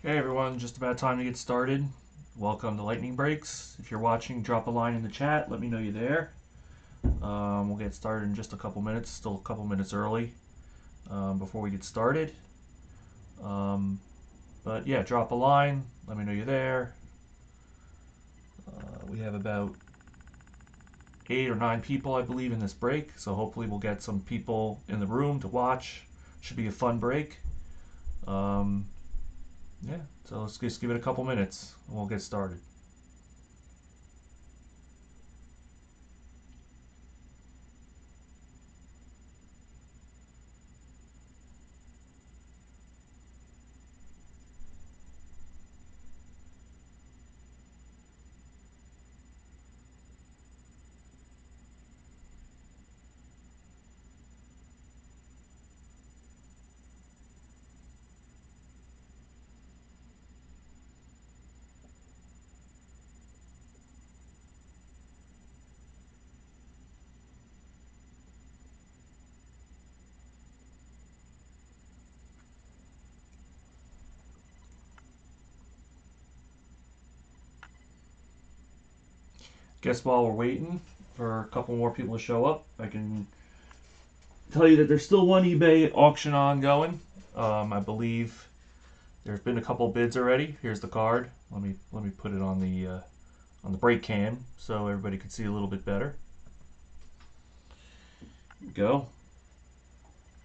Hey everyone, just about time to get started. Welcome to Lightning Breaks. If you're watching, drop a line in the chat. Let me know you're there. We'll get started in just a couple minutes. Still a couple minutes early before we get started. But yeah, drop a line. Let me know you're there. We have about 8 or 9 people, I believe, in this break. So hopefully we'll get some people in the room to watch. Should be a fun break. Yeah, so let's just give it a couple minutes and we'll get started. Guess while we're waiting for a couple more people to show up, I can tell you that there's still one eBay auction ongoing. I believe there's been a couple bids already. Here's the card. Let me put it on the break cam so everybody can see a little bit better. Here we go.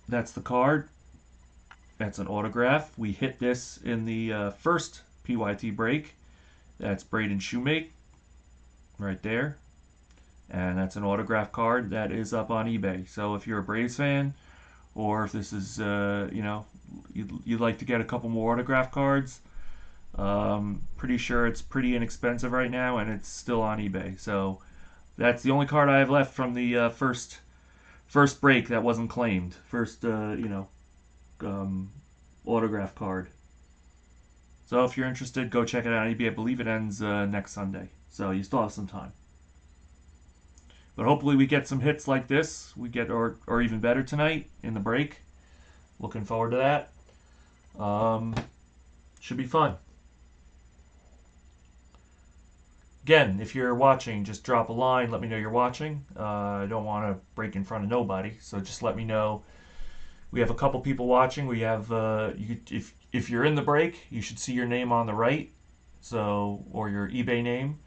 That's the card. That's an autograph. We hit this in the first PYT break. That's Braden Shoemake right there. And that's an autograph card that is up on eBay. So if you're a Braves fan, or if this is, you'd like to get a couple more autograph cards, pretty sure it's pretty inexpensive right now, and it's still on eBay. So that's the only card I have left from the first break that wasn't claimed. First, autograph card. So if you're interested, go check it out on eBay. I believe it ends next Sunday, so you still have some time. But hopefully we get some hits like this. We get or even better tonight in the break. Looking forward to that. Should be fun. Again, if you're watching, just drop a line. Let me know you're watching. I don't want to break in front of nobody, so just let me know. We have a couple people watching. We have if you're in the break, you should see your name on the right, so or your eBay name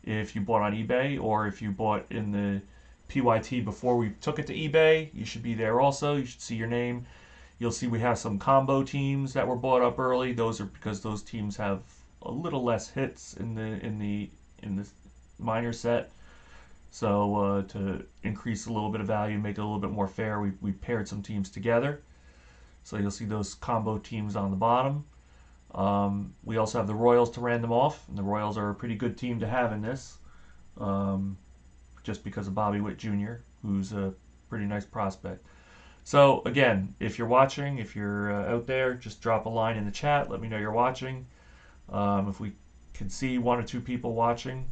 if you bought on eBay, or if you bought in the PYT before we took it to eBay, you should be there also. You should see your name. You'll see we have some combo teams that were bought up early. Those are because those teams have a little less hits in the minor set. So to increase a little bit of value, make it a little bit more fair, we paired some teams together. So you'll see those combo teams on the bottom. We also have the Royals to random off, and the Royals are a pretty good team to have in this, just because of Bobby Witt Jr., who's a pretty nice prospect. So again, if you're watching, if you're out there, just drop a line in the chat. Let me know you're watching. If we can see 1 or 2 people watching,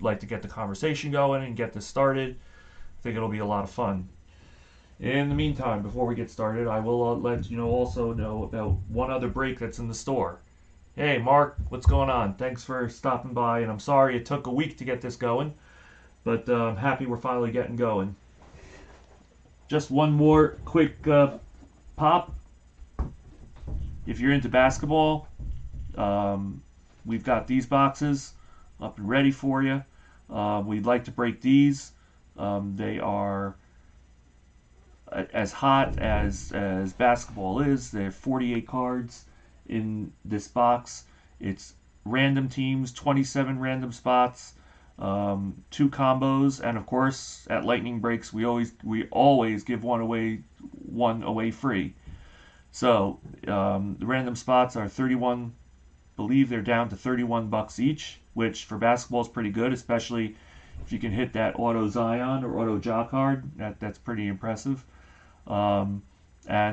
like to get the conversation going and get this started. I think it'll be a lot of fun. In the meantime, before we get started, I will let you also know about one other break that's in the store. Hey, Mark, what's going on? Thanks for stopping by, and I'm sorry it took a week to get this going, but I'm happy we're finally getting going. Just one more quick pop. If you're into basketball, we've got these boxes up and ready for you. We'd like to break these. They are as hot as basketball is. There are 48 cards in this box. It's random teams, 27 random spots, 2 combos, and of course at Lightning Breaks we always give one away free. So the random spots are 31. Believe they're down to $31 each, which for basketball is pretty good, especially if you can hit that auto Zion or auto Ja card. That's pretty impressive. And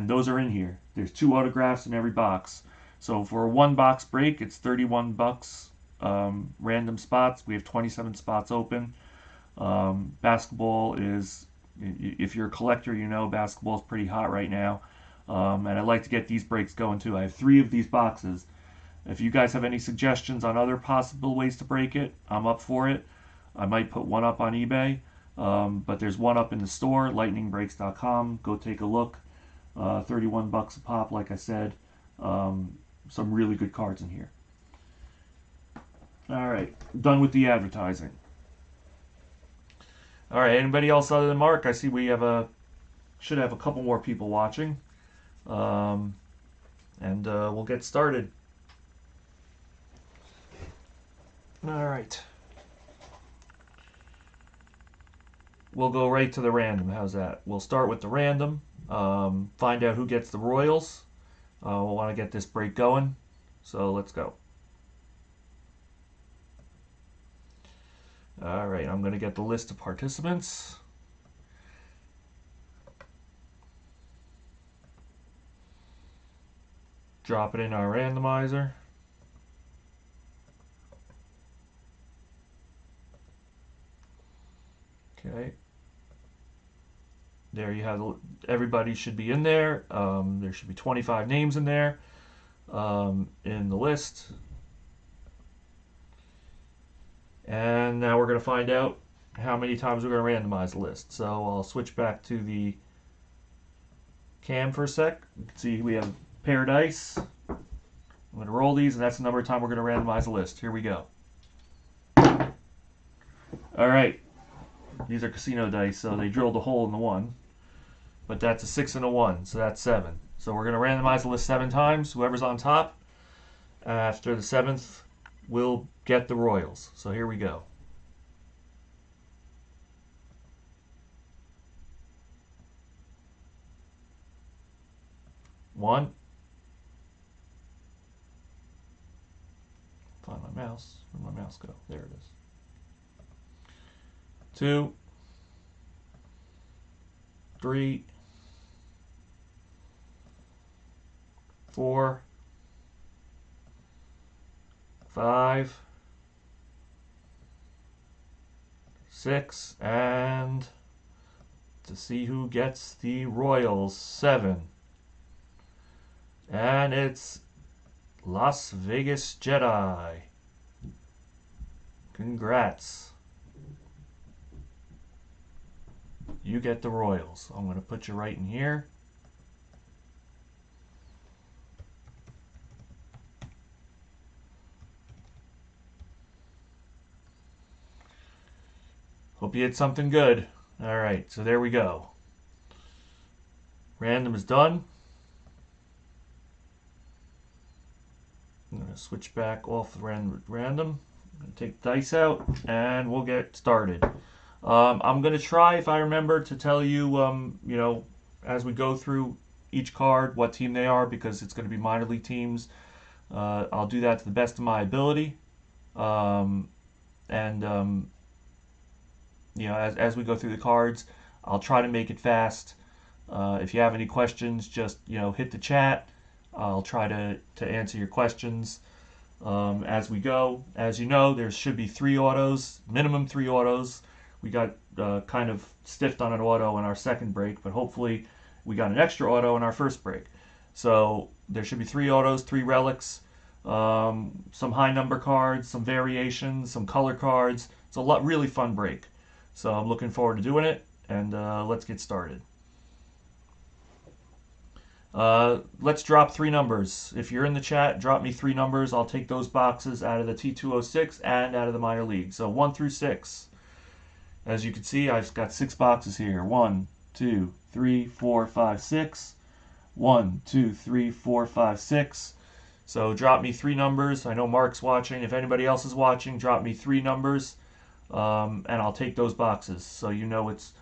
those are in here. There's 2 autographs in every box. So for a 1 box break, it's $31. Random spots, we have 27 spots open. Basketball is, if you're a collector, basketball is pretty hot right now. And I'd like to get these breaks going too. I have 3 of these boxes. If you guys have any suggestions on other possible ways to break it, I'm up for it. I might put one up on eBay, but there's one up in the store, lightningbreaks.com. Go take a look. 31 bucks a pop, like I said. Some really good cards in here. All right, done with the advertising. All right, anybody else other than Mark? I see we have should have a couple more people watching, and we'll get started. All right. We'll go right to the random. How's that? We'll start with the random. Find out who gets the Royals. We'll want to get this break going. So let's go. All right, I'm going to get the list of participants. Drop it in our randomizer. Okay. There you have, everybody should be in there. There should be 25 names in there in the list. And now we're going to find out how many times we're going to randomize the list. So I'll switch back to the cam for a sec. You can see we have a pair of dice. I'm going to roll these, and that's the number of time we're going to randomize the list. Here we go. All right. These are casino dice, so they drilled a hole in the 1. But that's a 6 and a 1, so that's 7. So we're going to randomize the list 7 times. Whoever's on top after the 7th will get the Royals. So here we go. One. Find my mouse. Where'd my mouse go? There it is. 2, 3, 4, 5, 6, and to see who gets the Royals, 7. And it's Las Vegas Jedi. Congrats. You get the Royals. I'm going to put you right in here. Hope you hit something good. All right, so there we go. Random is done. I'm going to switch back off the random. I'm going to take the dice out, and we'll get started. I'm going to try, if I remember, to tell you, you know, as we go through each card, what team they are, because it's going to be minor league teams. I'll do that to the best of my ability. You know, as we go through the cards, I'll try to make it fast. If you have any questions, just, you know, hit the chat. I'll try to answer your questions as we go. As you know, there should be 3 autos, minimum 3 autos. We got kind of stiffed on an auto in our second break, but hopefully we got an extra auto in our first break. So there should be 3 autos, 3 relics, some high number cards, some variations, some color cards. It's a really fun break. So I'm looking forward to doing it, and let's get started. Let's drop 3 numbers. If you're in the chat, drop me 3 numbers. I'll take those boxes out of the T206 and out of the minor league. So 1 through 6. As you can see, I've got 6 boxes here. 1, 2, 3, 4, 5, 6. 1, 2, 3, 4, 5, 6. So drop me 3 numbers. I know Mark's watching. If anybody else is watching, drop me 3 numbers. And I'll take those boxes. So you know it's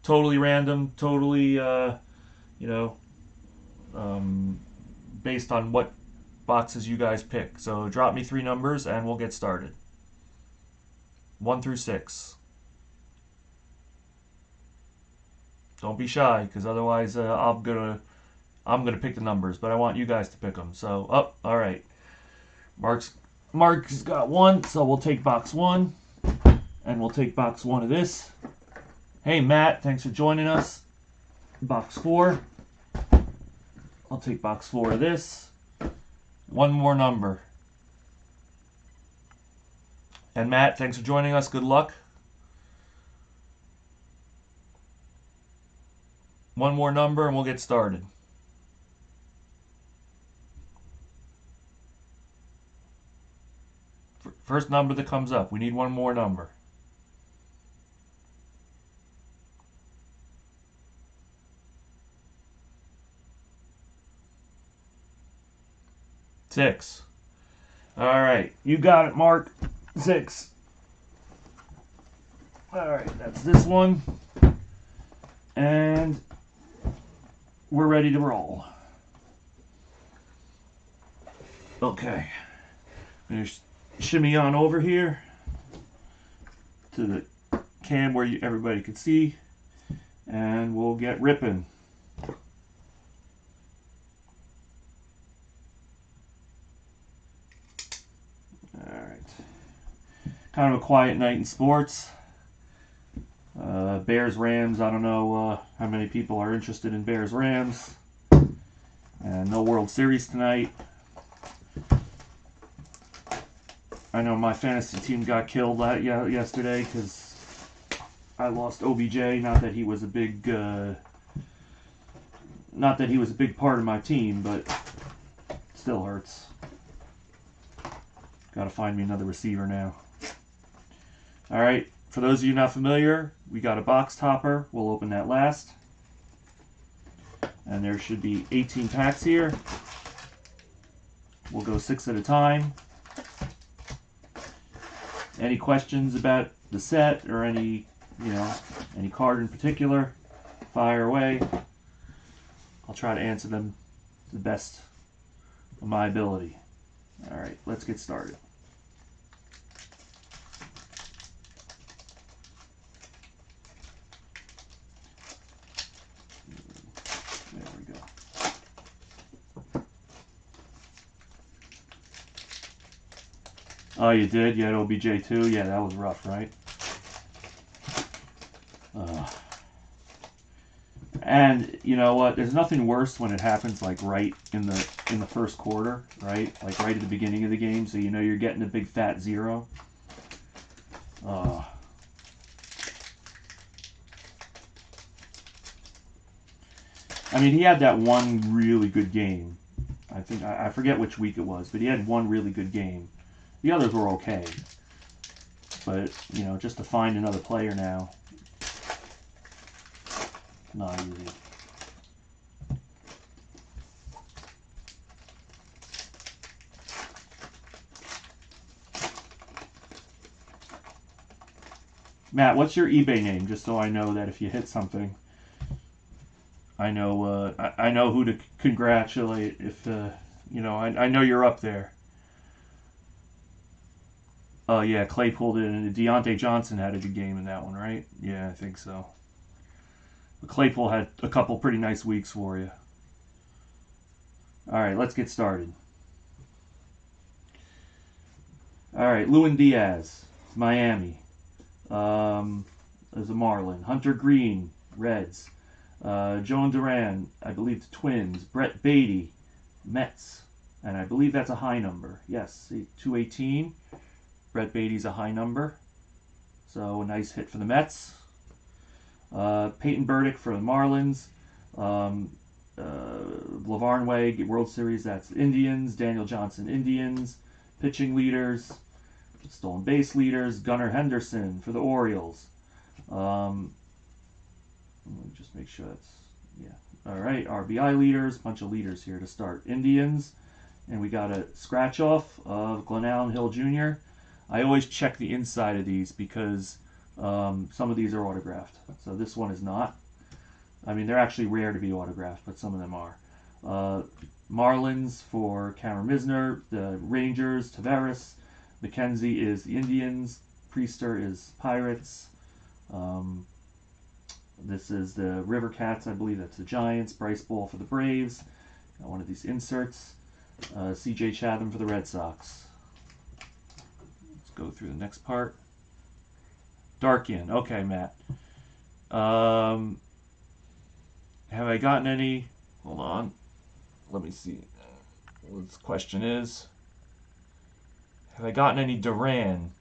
totally random, totally, you know, based on what boxes you guys pick. So drop me 3 numbers and we'll get started. 1 through 6. Don't be shy, because otherwise I'm gonna pick the numbers, but I want you guys to pick them. So, all right. Mark's got 1, so we'll take box 1, and we'll take box 1 of this. Hey Matt, thanks for joining us. Box 4. I'll take box 4 of this. One more number. And Matt, thanks for joining us. Good luck. One more number and we'll get started. First number that comes up. We need one more number. Six. All right, you got it, Mark. 6. All right, that's this one. And we're ready to roll. Okay. I'm going to shimmy on over here to the cam where everybody can see, and we'll get ripping. Kind of a quiet night in sports. Bears Rams, I don't know how many people are interested in Bears Rams. And no World Series tonight. I know my fantasy team got killed yesterday because I lost OBJ. Not that he was a big part of my team, but still hurts. Got to find me another receiver now. All right, for those of you not familiar, we got a box topper. We'll open that last. And there should be 18 packs here. We'll go 6 at a time. Any questions about the set or any card in particular, fire away. I'll try to answer them to the best of my ability. All right, let's get started. Oh, you did? You had OBJ too? Yeah, that was rough, right? And you know what? There's nothing worse when it happens like right in the first quarter, right? Like right at the beginning of the game, so you know you're getting a big fat 0. I mean, he had that one really good game. I forget which week it was, but he had one really good game. The others were okay. But, you know, just to find another player now, not easy. Matt, what's your eBay name? Just so I know that if you hit something, I know who to congratulate. If you know, I know you're up there. Oh, yeah, Claypool did, and Deontay Johnson had a good game in that one, right? Yeah, I think so. But Claypool had a couple pretty nice weeks for you. All right, let's get started. All right, Lewin Diaz, Miami. There's a Marlin. Hunter Green, Reds. Joan Duran, I believe the Twins. Brett Beatty, Mets. And I believe that's a high number. Yes, 218. Brett Beatty's a high number. So a nice hit for the Mets. Peyton Burdick for the Marlins. LaVarn Way, World Series, that's Indians. Daniel Johnson, Indians. Pitching leaders. Stolen base leaders. Gunnar Henderson for the Orioles. Let me just make sure that's, yeah. All right, RBI leaders. Bunch of leaders here to start. Indians. And we got a scratch off of Glenn Allen Hill Jr. I always check the inside of these because some of these are autographed. So this one is not. I mean, they're actually rare to be autographed, but some of them are. Marlins for Cameron Misner. The Rangers, Taveras. McKenzie is the Indians. Priester is Pirates. This is the River Cats. I believe that's the Giants. Bryce Ball for the Braves. Got one of these inserts. C.J. Chatham for the Red Sox. Let's go through the next part. Darkian. Okay, Matt. Have I gotten any? Hold on. let me see. This question is, have I gotten any Duran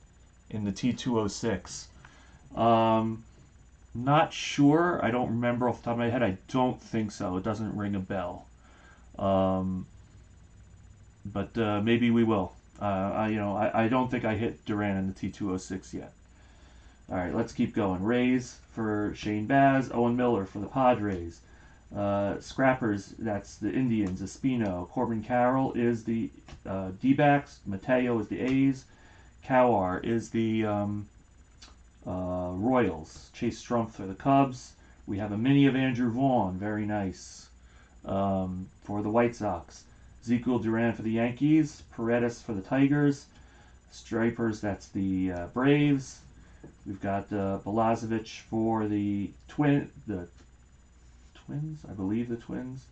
in the T206? Not sure. I don't remember off the top of my head. I don't think so. It doesn't ring a bell. But maybe we will. I don't think I hit Duran in the T206 yet. All right, let's keep going. Rays for Shane Baz, Owen Miller for the Padres. Scrappers, that's the Indians. Espino, Corbin Carroll is the D-backs. Mateo is the A's. Kowar is the Royals. Chase Strumpf for the Cubs. We have a mini of Andrew Vaughn, very nice, for the White Sox. Ezekiel Duran for the Yankees. Paredes for the Tigers. Stripers, that's the Braves. We've got Balazovic for the Twins, I believe the Twins.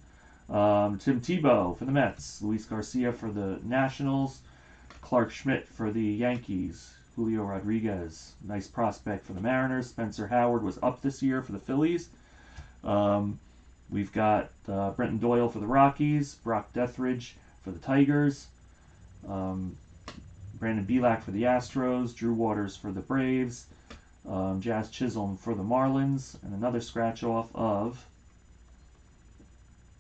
Tim Tebow for the Mets. Luis Garcia for the Nationals. Clark Schmidt for the Yankees. Julio Rodriguez, nice prospect for the Mariners. Spencer Howard was up this year for the Phillies. We've got Brenton Doyle for the Rockies. Brock Deathridge for the Tigers. Brandon Bielak for the Astros. Drew Waters for the Braves. Jazz Chisholm for the Marlins. And another scratch off of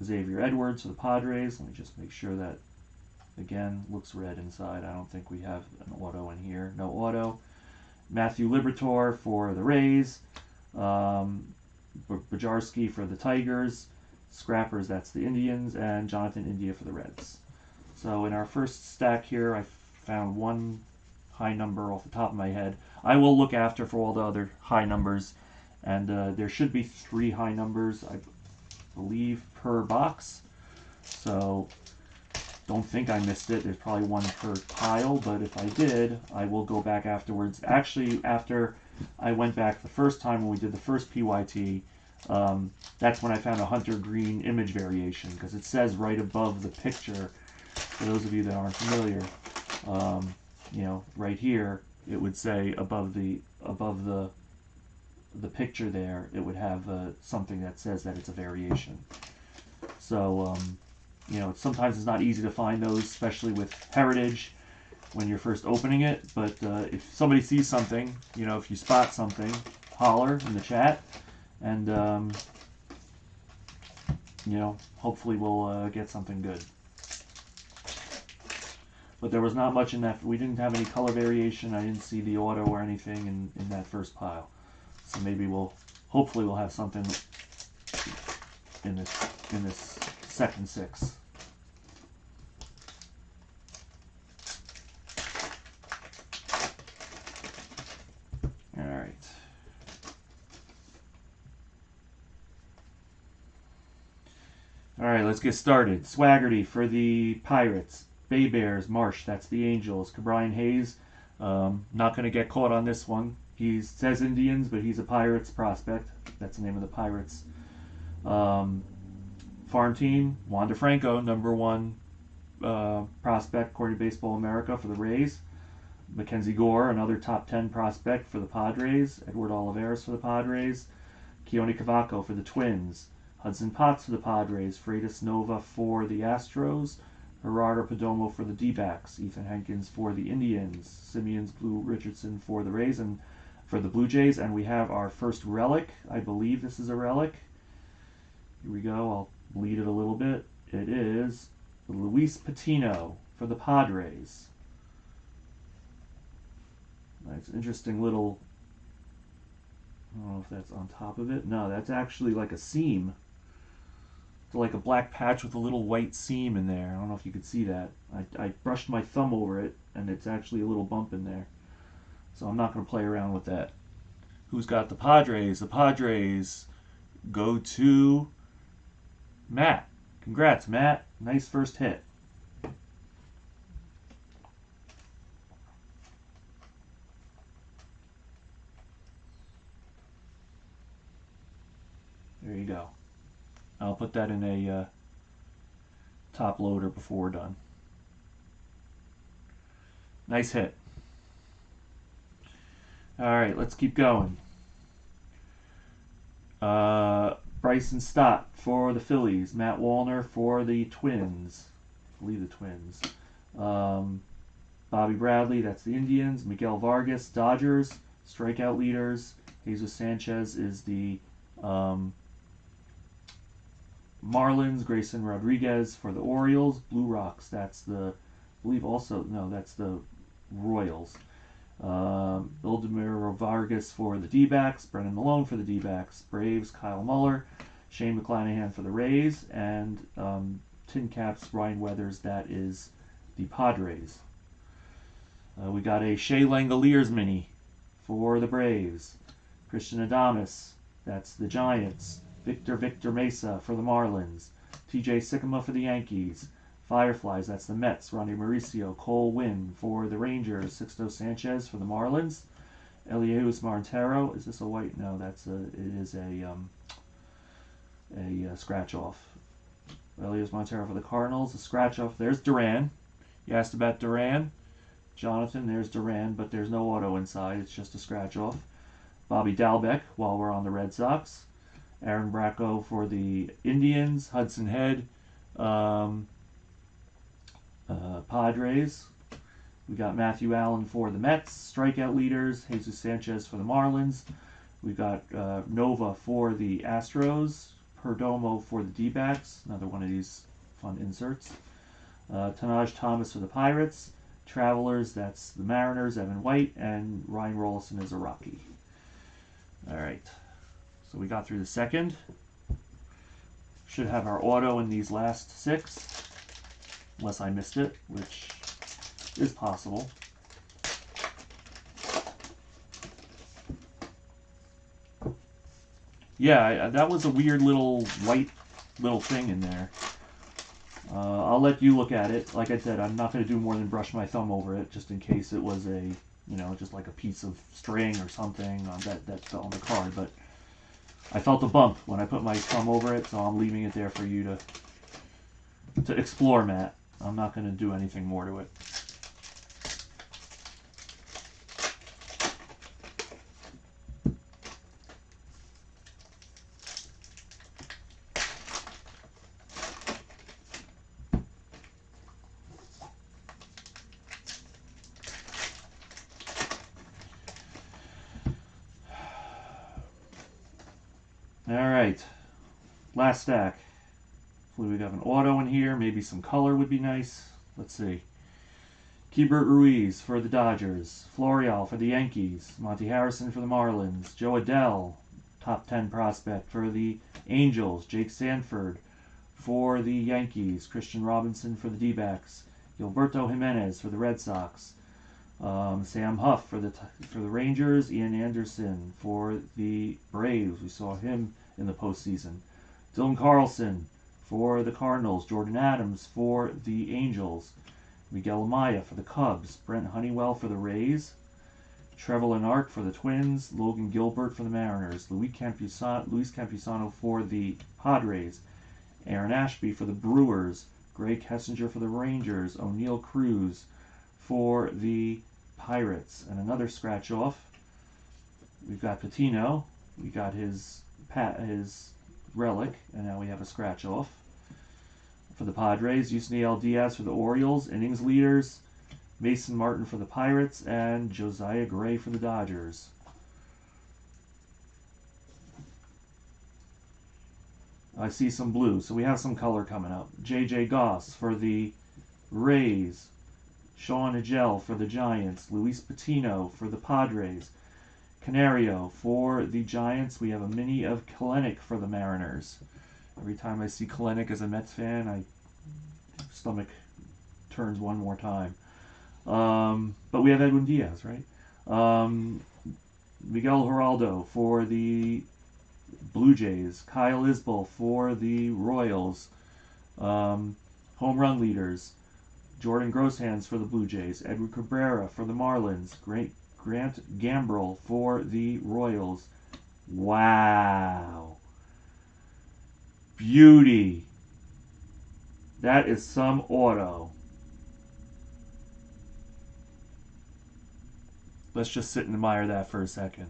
Xavier Edwards for the Padres. Let me just make sure that, again, looks red inside. I don't think we have an auto in here. No auto. Matthew Liberatore for the Rays. Bajarski for the Tigers. Scrappers, that's the Indians. And Jonathan India for the Reds. So in our first stack here, I found one high number off the top of my head. I will look after for all the other high numbers. And there should be 3 high numbers, I believe, per box. So don't think I missed it. There's probably one per pile, but if I did, I will go back afterwards. Actually, after I went back the first time when we did the first PYT, that's when I found a Hunter Green image variation, because it says right above the picture, for those of you that aren't familiar, right here, it would say above the picture there, it would have something that says that it's a variation. So, sometimes it's not easy to find those, especially with Heritage when you're first opening it. But if somebody sees something, if you spot something, holler in the chat, and hopefully we'll get something good. But there was not much in that. We didn't have any color variation. I didn't see the auto or anything in that first pile. So maybe hopefully we'll have something in this second 6. All right. All right, let's get started. Swaggerty for the Pirates. Bay Bears, Marsh, that's the Angels. Cabrian Hayes, not going to get caught on this one. He says Indians, but he's a Pirates prospect. That's the name of the Pirates. Farm team, Juan DeFranco, #1 prospect according to Baseball America for the Rays. Mackenzie Gore, another top 10 prospect for the Padres. Edward Olivares for the Padres. Keone Cavaco for the Twins. Hudson Potts for the Padres. Freitas Nova for the Astros. Gerardo Perdomo for the D-backs. Ethan Hankins for the Indians. Simeon's Blue Richardson for the Rays and for the Blue Jays. And we have our first relic. I believe this is a relic. Here we go. I'll bleed it a little bit. It is Luis Patino for the Padres. Nice, interesting little. I don't know if that's on top of it. No, that's actually like a seam. It's like a black patch with a little white seam in there. I don't know if you could see that. I brushed my thumb over it, and it's actually a little bump in there. So I'm not going to play around with that. Who's got the Padres? The Padres go to Matt. Congrats, Matt. Nice first hit. There you go. I'll put that in a top loader before we're done. Nice hit. All right, let's keep going. Bryson Stott for the Phillies. Matt Wallner for the Twins. I believe the Twins. Bobby Bradley, that's the Indians. Miguel Vargas, Dodgers. Strikeout leaders. Jesus Sanchez is the Marlins. Grayson Rodriguez for the Orioles. Blue Rocks, that's the, I believe also, no, that's the Royals. Ildemir Vargas for the D-backs. Brennan Malone for the D-backs. Braves, Kyle Muller. Shane McClanahan for the Rays. And Tin Caps, Ryan Weathers, that is the Padres. We got a Shea Langoliers mini for the Braves. Christian Adames, that's the Giants. Victor Mesa for the Marlins. TJ Sycamore for the Yankees. Fireflies, that's the Mets. Ronnie Mauricio. Cole Winn for the Rangers. Sixto Sanchez for the Marlins. Elias Montero, is this a white? No, that's it is a scratch off. Elias Montero for the Cardinals. A scratch off. There's Duran. You asked about Duran. Jonathan, there's Duran, but there's no auto inside. It's just a scratch off. Bobby Dalbec, while we're on the Red Sox. Aaron Bracco for the Indians. Hudson Head, Padres. We got Matthew Allen for the Mets. Strikeout leaders. Jesus Sanchez for the Marlins. We got Nova for the Astros. Perdomo for the D-backs. Another one of these fun inserts. Tanaj Thomas for the Pirates. Travelers, that's the Mariners, Evan White, and Ryan Rollison is a Rocky. All right, so we got through the second. Should have our auto in these last 6, unless I missed it, which is possible. Yeah, that was a weird little white little thing in there. I'll let you look at it. Like I said, I'm not going to do more than brush my thumb over it, just in case it was a, just like a piece of string or something that fell on the card. But I felt a bump when I put my thumb over it, so I'm leaving it there for you to explore, Matt. I'm not going to do anything more to it. Alright, last stack. Hopefully we got an auto in here, maybe some color would be nice. Let's see. Keibert Ruiz for the Dodgers. Florial for the Yankees. Monty Harrison for the Marlins. Joe Adell, top 10 prospect for the Angels. Jake Sanford for the Yankees. Christian Robinson for the D-backs. Gilberto Jimenez for the Red Sox. Sam Huff for the Rangers. Ian Anderson for the Braves. We saw him in the postseason. Dylan Carlson for the Cardinals. Jordan Adams for the Angels. Miguel Amaya for the Cubs. Brent Honeywell for the Rays. Trevor Lenart for the Twins. Logan Gilbert for the Mariners. Luis Campusano for the Padres. Aaron Ashby for the Brewers. Greg Kessinger for the Rangers. O'Neill Cruz for the Pirates. And another scratch off. We've got Patino. We got his relic, and now we have a scratch off for the Padres. Yusniel Diaz for the Orioles. Innings leaders. Mason Martin for the Pirates, and Josiah Gray for the Dodgers. I see some blue, so we have some color coming up. J.J. Goss for the Rays. Sean Agel for the Giants. Luis Patino for the Padres. Canario for the Giants. We have a mini of Kalenic for the Mariners. Every time I see Kalenic as a Mets fan, my stomach turns one more time. But we have Edwin Diaz, right? Miguel Geraldo for the Blue Jays. Kyle Isbell for the Royals. Home run leaders. Jordan Grosshands for the Blue Jays. Edward Cabrera for the Marlins. Grant Gambrell for the Royals. Wow. Beauty. That is some auto. Let's just sit and admire that for a second.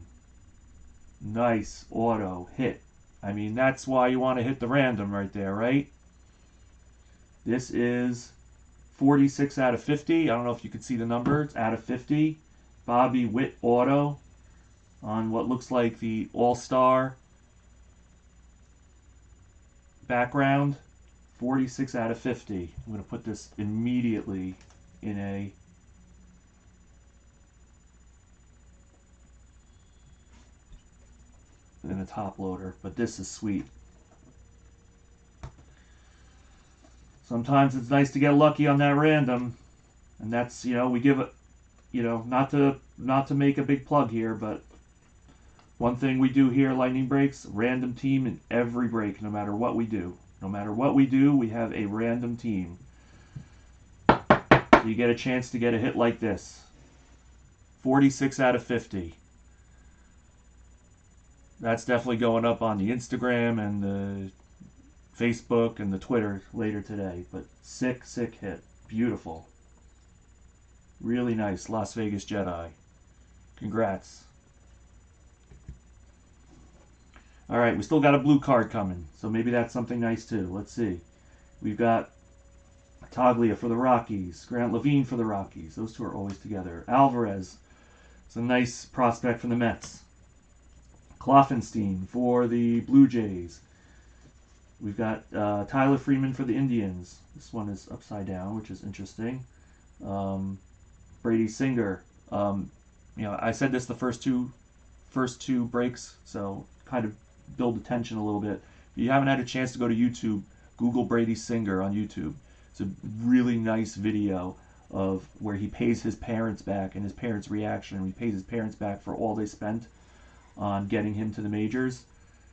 Nice auto hit. I mean, that's why you want to hit the random right there, right? This is 46 out of 50. I don't know if you can see the number. It's out of 50. Bobby Witt auto on what looks like the All-Star background. 46 out of 50. I'm going to put this immediately in a top loader, but this is sweet. Sometimes it's nice to get lucky on that random, and that's, you know, we give it, you know, not to make a big plug here, but one thing we do here, Lightning Breaks, random team in every break, no matter what we do. No matter what we do, we have a random team. So you get a chance to get a hit like this. 46 out of 50. That's definitely going up on the Instagram and the Facebook and the Twitter later today. But sick, sick hit. Beautiful. Really nice. Las Vegas Jedi. Congrats. Alright, we still got a blue card coming. So maybe that's something nice too. Let's see. We've got Toglia for the Rockies. Grant Levine for the Rockies. Those two are always together. Alvarez. It's a nice prospect from the Mets. Kloffenstein for the Blue Jays. We've got Tyler Freeman for the Indians. This one is upside down, which is interesting. Brady Singer. You know, I said this the first two breaks, so kind of build attention a little bit. If you haven't had a chance to go to YouTube, Google Brady Singer on YouTube. It's a really nice video of where he pays his parents back and his parents' reaction. He pays his parents back for all they spent on getting him to the majors.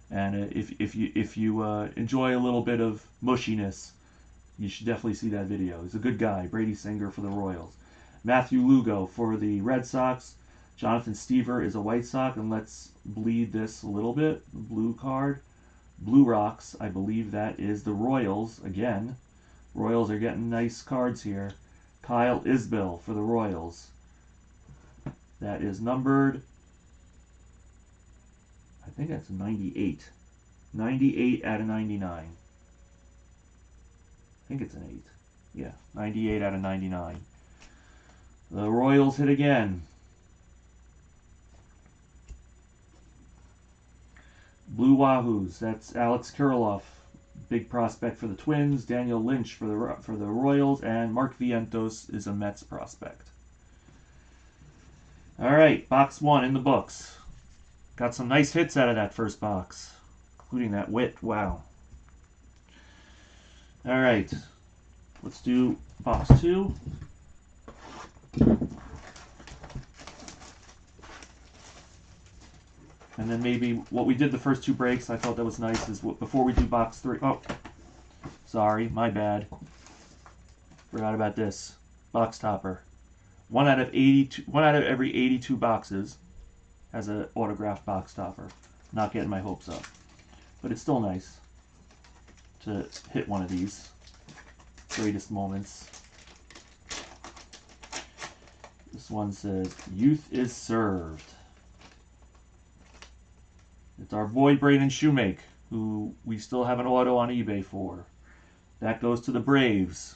And if you enjoy a little bit of mushiness, you should definitely see that video. He's a good guy. Brady Singer for the Royals. Matthew Lugo for the Red Sox. Jonathan Stever is a White Sox, and let's bleed this a little bit. Blue card. Blue Rocks, I believe that is the Royals again. Royals are getting nice cards here. Kyle Isbell for the Royals. That is numbered, I think that's 98. 98 out of 99. I think it's an 8. Yeah, 98 out of 99. The Royals hit again. Blue Wahoos. That's Alex Kirilloff, big prospect for the Twins. Daniel Lynch for the Royals, and Mark Vientos is a Mets prospect. All right, box 1 in the books. Got some nice hits out of that first box, including that Witt. Wow. All right, let's do box 2. And then maybe what we did the first 2 breaks, I thought that was nice, is before we do box 3. Oh, sorry, my bad. Forgot about this. Box topper. 1 out of every 82 boxes has an autographed box topper. Not getting my hopes up. But it's still nice to hit one of these greatest moments. This one says, "Youth is served." It's our boy Braden Shoemake, who we still have an auto on eBay for. That goes to the Braves.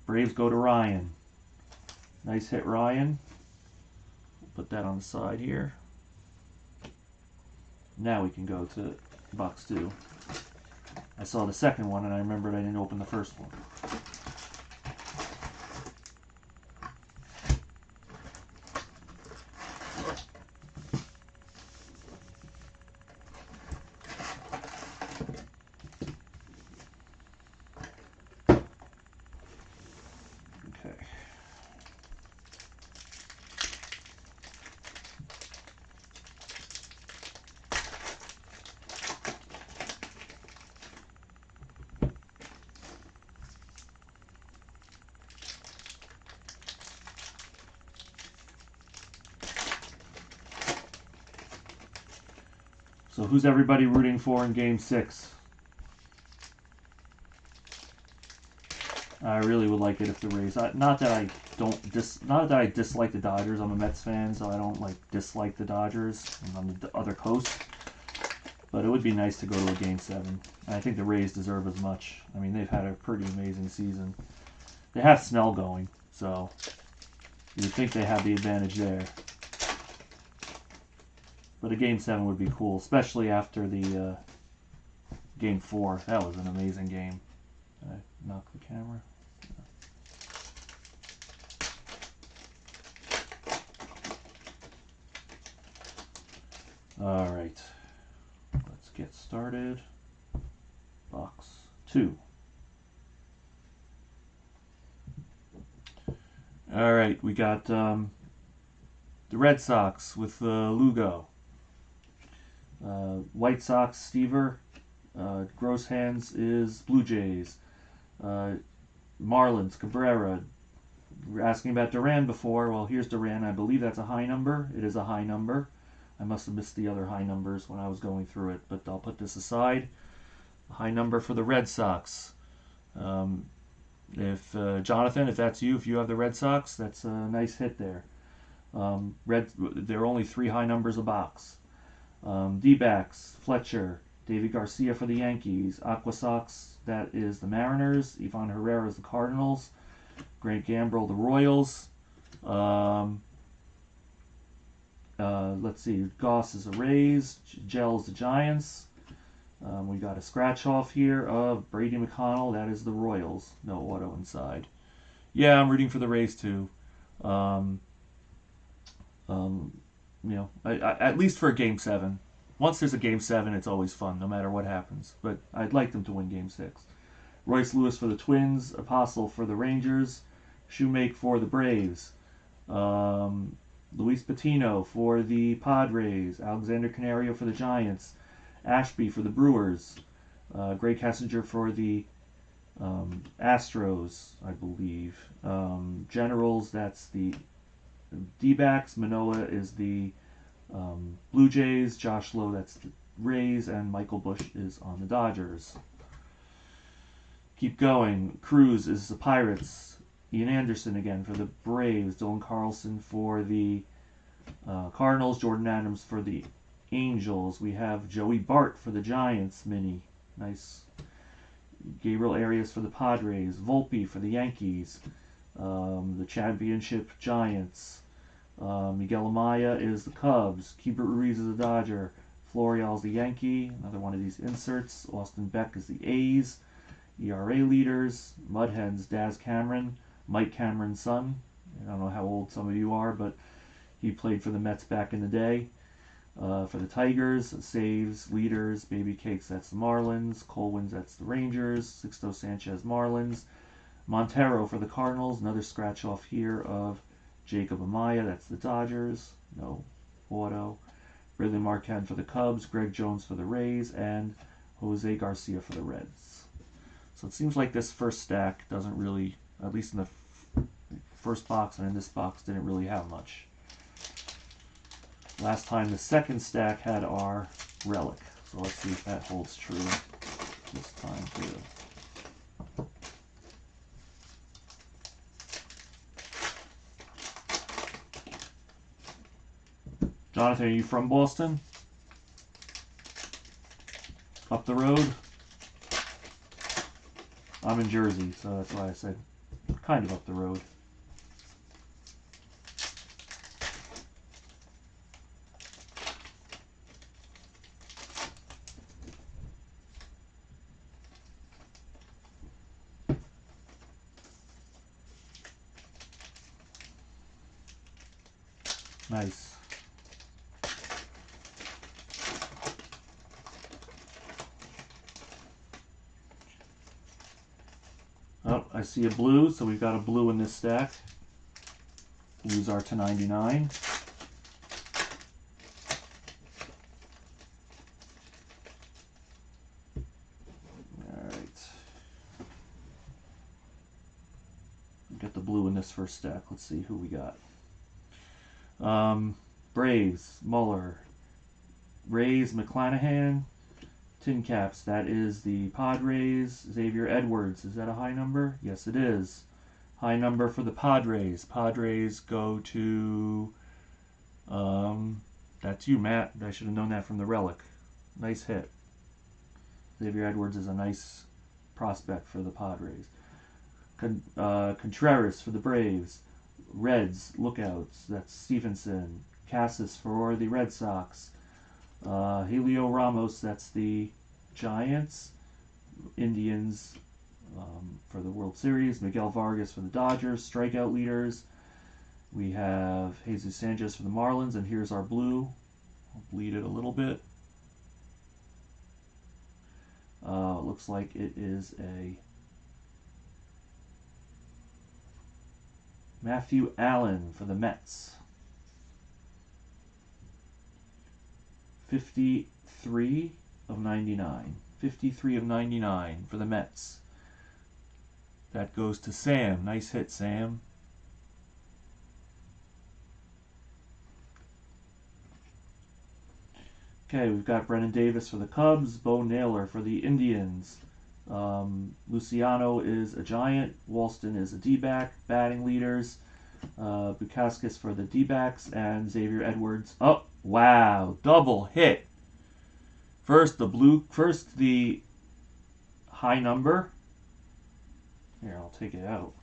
Braves go to Ryan. Nice hit, Ryan. We'll put that on the side here. Now we can go to box 2. I saw the second one and I remembered I didn't open the first one. So who's everybody rooting for in Game 6? I really would like it if the Rays. Not that I dislike the Dodgers. I'm a Mets fan, so I don't like dislike the Dodgers. I'm on the other coast. But it would be nice to go to a Game 7. I think the Rays deserve as much. I mean, they've had a pretty amazing season. They have Snell going, so you would think they have the advantage there. But a Game 7 would be cool, especially after the Game 4. That was an amazing game. Did I knock the camera? All right, let's get started. Box 2. All right, we got the Red Sox with Lugo. White Sox, Stever. Gross Hands is Blue Jays. Marlins, Cabrera. We were asking about Duran before. Well, here's Duran. I believe that's a high number. It is a high number. I must have missed the other high numbers when I was going through it, but I'll put this aside. A high number for the Red Sox. If Jonathan, if that's you, if you have the Red Sox, that's a nice hit there. There are only 3 high numbers a box. D-backs, Fletcher, David Garcia for the Yankees, Aqua Sox, that is the Mariners, Ivan Herrera is the Cardinals, Grant Gambrell the Royals. Let's see, Goss is the Rays, Gell's the Giants. We got a scratch off here of Brady McConnell, that is the Royals. No auto inside. Yeah, I'm rooting for the Rays too. You know, at least for a Game 7. Once there's a Game 7, it's always fun, no matter what happens. But I'd like them to win Game 6. Royce Lewis for the Twins, Apostle for the Rangers, Shoemake for the Braves, Luis Patino for the Padres, Alexander Canario for the Giants, Ashby for the Brewers, Greg Kessinger for the Astros, I believe. Generals, that's the D-backs. Manoa is the Blue Jays. Josh Lowe, that's the Rays. And Michael Bush is on the Dodgers. Keep going. Cruz is the Pirates. Ian Anderson again for the Braves. Dylan Carlson for the Cardinals. Jordan Adams for the Angels. We have Joey Bart for the Giants mini. Nice. Gabriel Arias for the Padres. Volpe for the Yankees. The championship Giants. Miguel Amaya is the Cubs. Keibert Ruiz is the Dodger. Florial is the Yankee. Another one of these inserts. Austin Beck is the A's. ERA leaders. Mudhens, Daz Cameron. Mike Cameron's son. I don't know how old some of you are, but he played for the Mets back in the day. For the Tigers, saves, leaders, Baby Cakes, that's the Marlins. Colwins, that's the Rangers. Sixto Sanchez, Marlins. Montero for the Cardinals. Another scratch off here of Jacob Amaya, that's the Dodgers. No auto. Ridley Marquez for the Cubs. Greg Jones for the Rays. And Jose Garcia for the Reds. So it seems like this first stack doesn't really, at least in the first box and in this box, didn't really have much. Last time the second stack had our relic. So let's see if that holds true this time too. Jonathan, are you from Boston? Up the road? I'm in Jersey, so that's why I said kind of up the road. Nice. Oh, I see a blue, so we've got a blue in this stack. Blues are to 99. Alright. Get the blue in this first stack. Let's see who we got. Braves, Muller. Rays, McClanahan. Tin Caps, that is the Padres. Xavier Edwards, is that a high number? Yes, it is. High number for the Padres. Padres go to, that's you, Matt. I should have known that from the relic. Nice hit. Xavier Edwards is a nice prospect for the Padres. Contreras for the Braves. Reds, lookouts. That's Stevenson. Cassis for the Red Sox. Helio Ramos, that's the Giants. Indians for the World Series. Miguel Vargas for the Dodgers. Strikeout leaders. We have Jesus Sanchez for the Marlins. And here's our blue. I'll bleed it a little bit. Looks like it is a Matthew Allen for the Mets. 53 of 99. 53 of 99 for the Mets. That goes to Sam. Nice hit, Sam. Okay, we've got Brennan Davis for the Cubs, Bo Naylor for the Indians. Luciano is a Giant, Walston is a D-back, batting leaders. Bukauskas for the D-backs, and Xavier Edwards. Oh, wow, double hit. First the high number. Here, I'll take it out.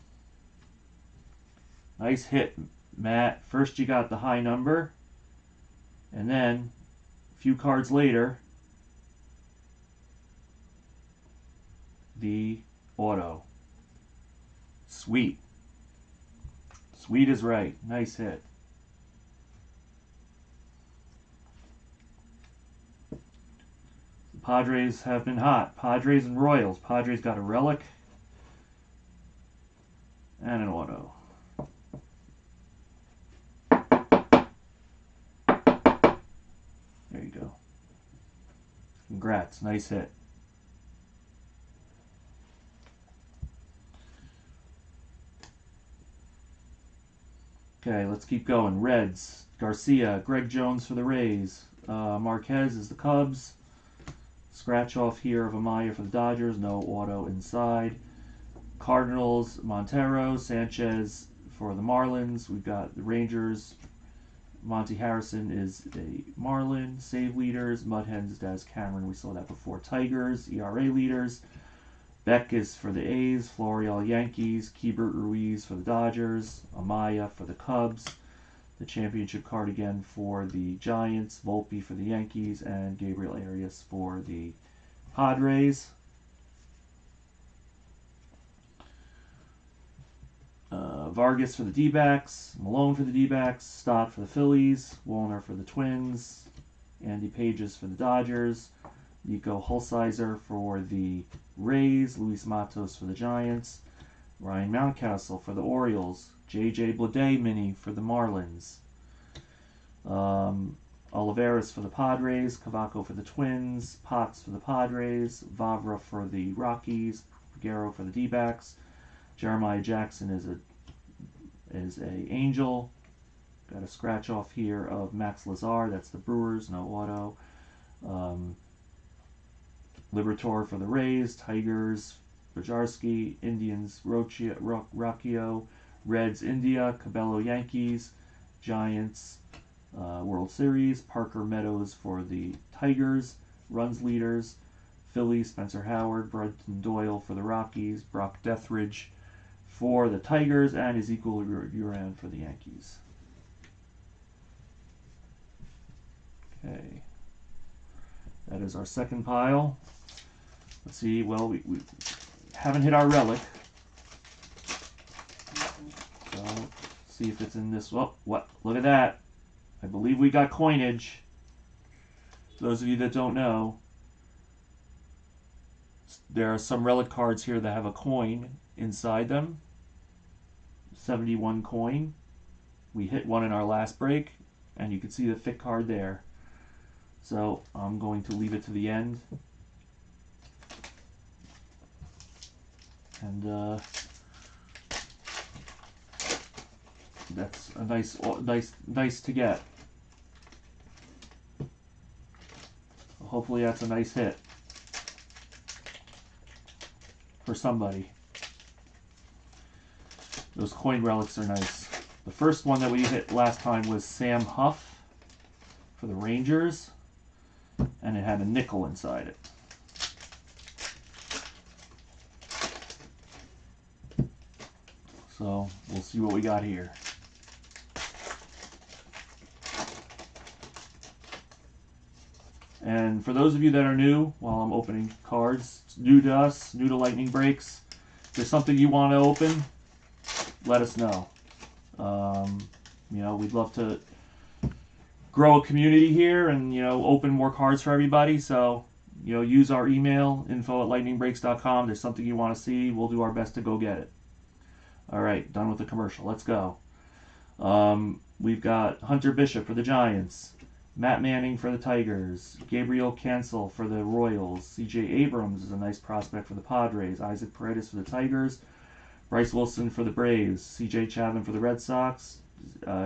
Nice hit, Matt. First you got the high number, and then a few cards later, the auto. Sweet. Sweet is right. Nice hit. The Padres have been hot. Padres and Royals. Padres got a relic and an auto. There you go. Congrats. Nice hit. Okay, let's keep going. Reds. Garcia. Greg Jones for the Rays. Marquez is the Cubs. Scratch off here of Amaya for the Dodgers. No auto inside. Cardinals. Montero. Sanchez for the Marlins. We've got the Rangers. Monty Harrison is a Marlin. Save leaders. Mudhens, Daz Cameron. We saw that before. Tigers. ERA leaders. Beck is for the A's. Florial Yankees. Keibert Ruiz for the Dodgers. Amaya for the Cubs. The championship card again for the Giants. Volpe for the Yankees. And Gabriel Arias for the Padres. Vargas for the D-backs, Malone for the D-backs, Stott for the Phillies, Wallner for the Twins, Andy Pages for the Dodgers, Nico Hulsizer for the Rays, Luis Matos for the Giants, Ryan Mountcastle for the Orioles, J.J. Bleday mini for the Marlins, Olivares for the Padres, Cavaco for the Twins, Potts for the Padres, Vavra for the Rockies, Figueroa for the D-backs, Jeremiah Jackson is a Angel. Got a scratch off here of Max Lazar. That's the Brewers. No auto. Liberatore for the Rays. Tigers. Bajarski. Indians. Rocchio. Reds. India. Cabello Yankees. Giants. World Series. Parker Meadows for the Tigers. Runs leaders. Phillies. Spencer Howard. Brenton Doyle for the Rockies. Brock Deathridge for the Tigers, and Ezekiel Duran for the Yankees. Okay. That is our second pile. Let's see. Well, we haven't hit our relic. So, see if it's in this. Oh, what? Look at that. I believe we got coinage. Those of you that don't know, there are some relic cards here that have a coin inside them. 71 coin. We hit one in our last break, and you can see the thick card there. So I'm going to leave it to the end. And that's a nice to get. Hopefully that's a nice hit for somebody. Those coin relics are nice. The first one that we hit last time was Sam Huff for the Rangers. and it had a nickel inside it. So we'll see what we got here. And for those of you that are new, while I'm opening cards, new to us, new to Lightning Breaks, if there's something you want to open, let us know. You know, we'd love to grow a community here and, you know, open more cards for everybody. So, you know, use our email, info@lightningbreaks.com. There's something you want to see, we'll do our best to go get it. All right, done with the commercial. Let's go. We've got Hunter Bishop for the Giants, Matt Manning for the Tigers, Gabriel Cancel for the Royals, C.J. Abrams is a nice prospect for the Padres, Isaac Paredes for the Tigers, Bryce Wilson for the Braves, C.J. Chapman for the Red Sox,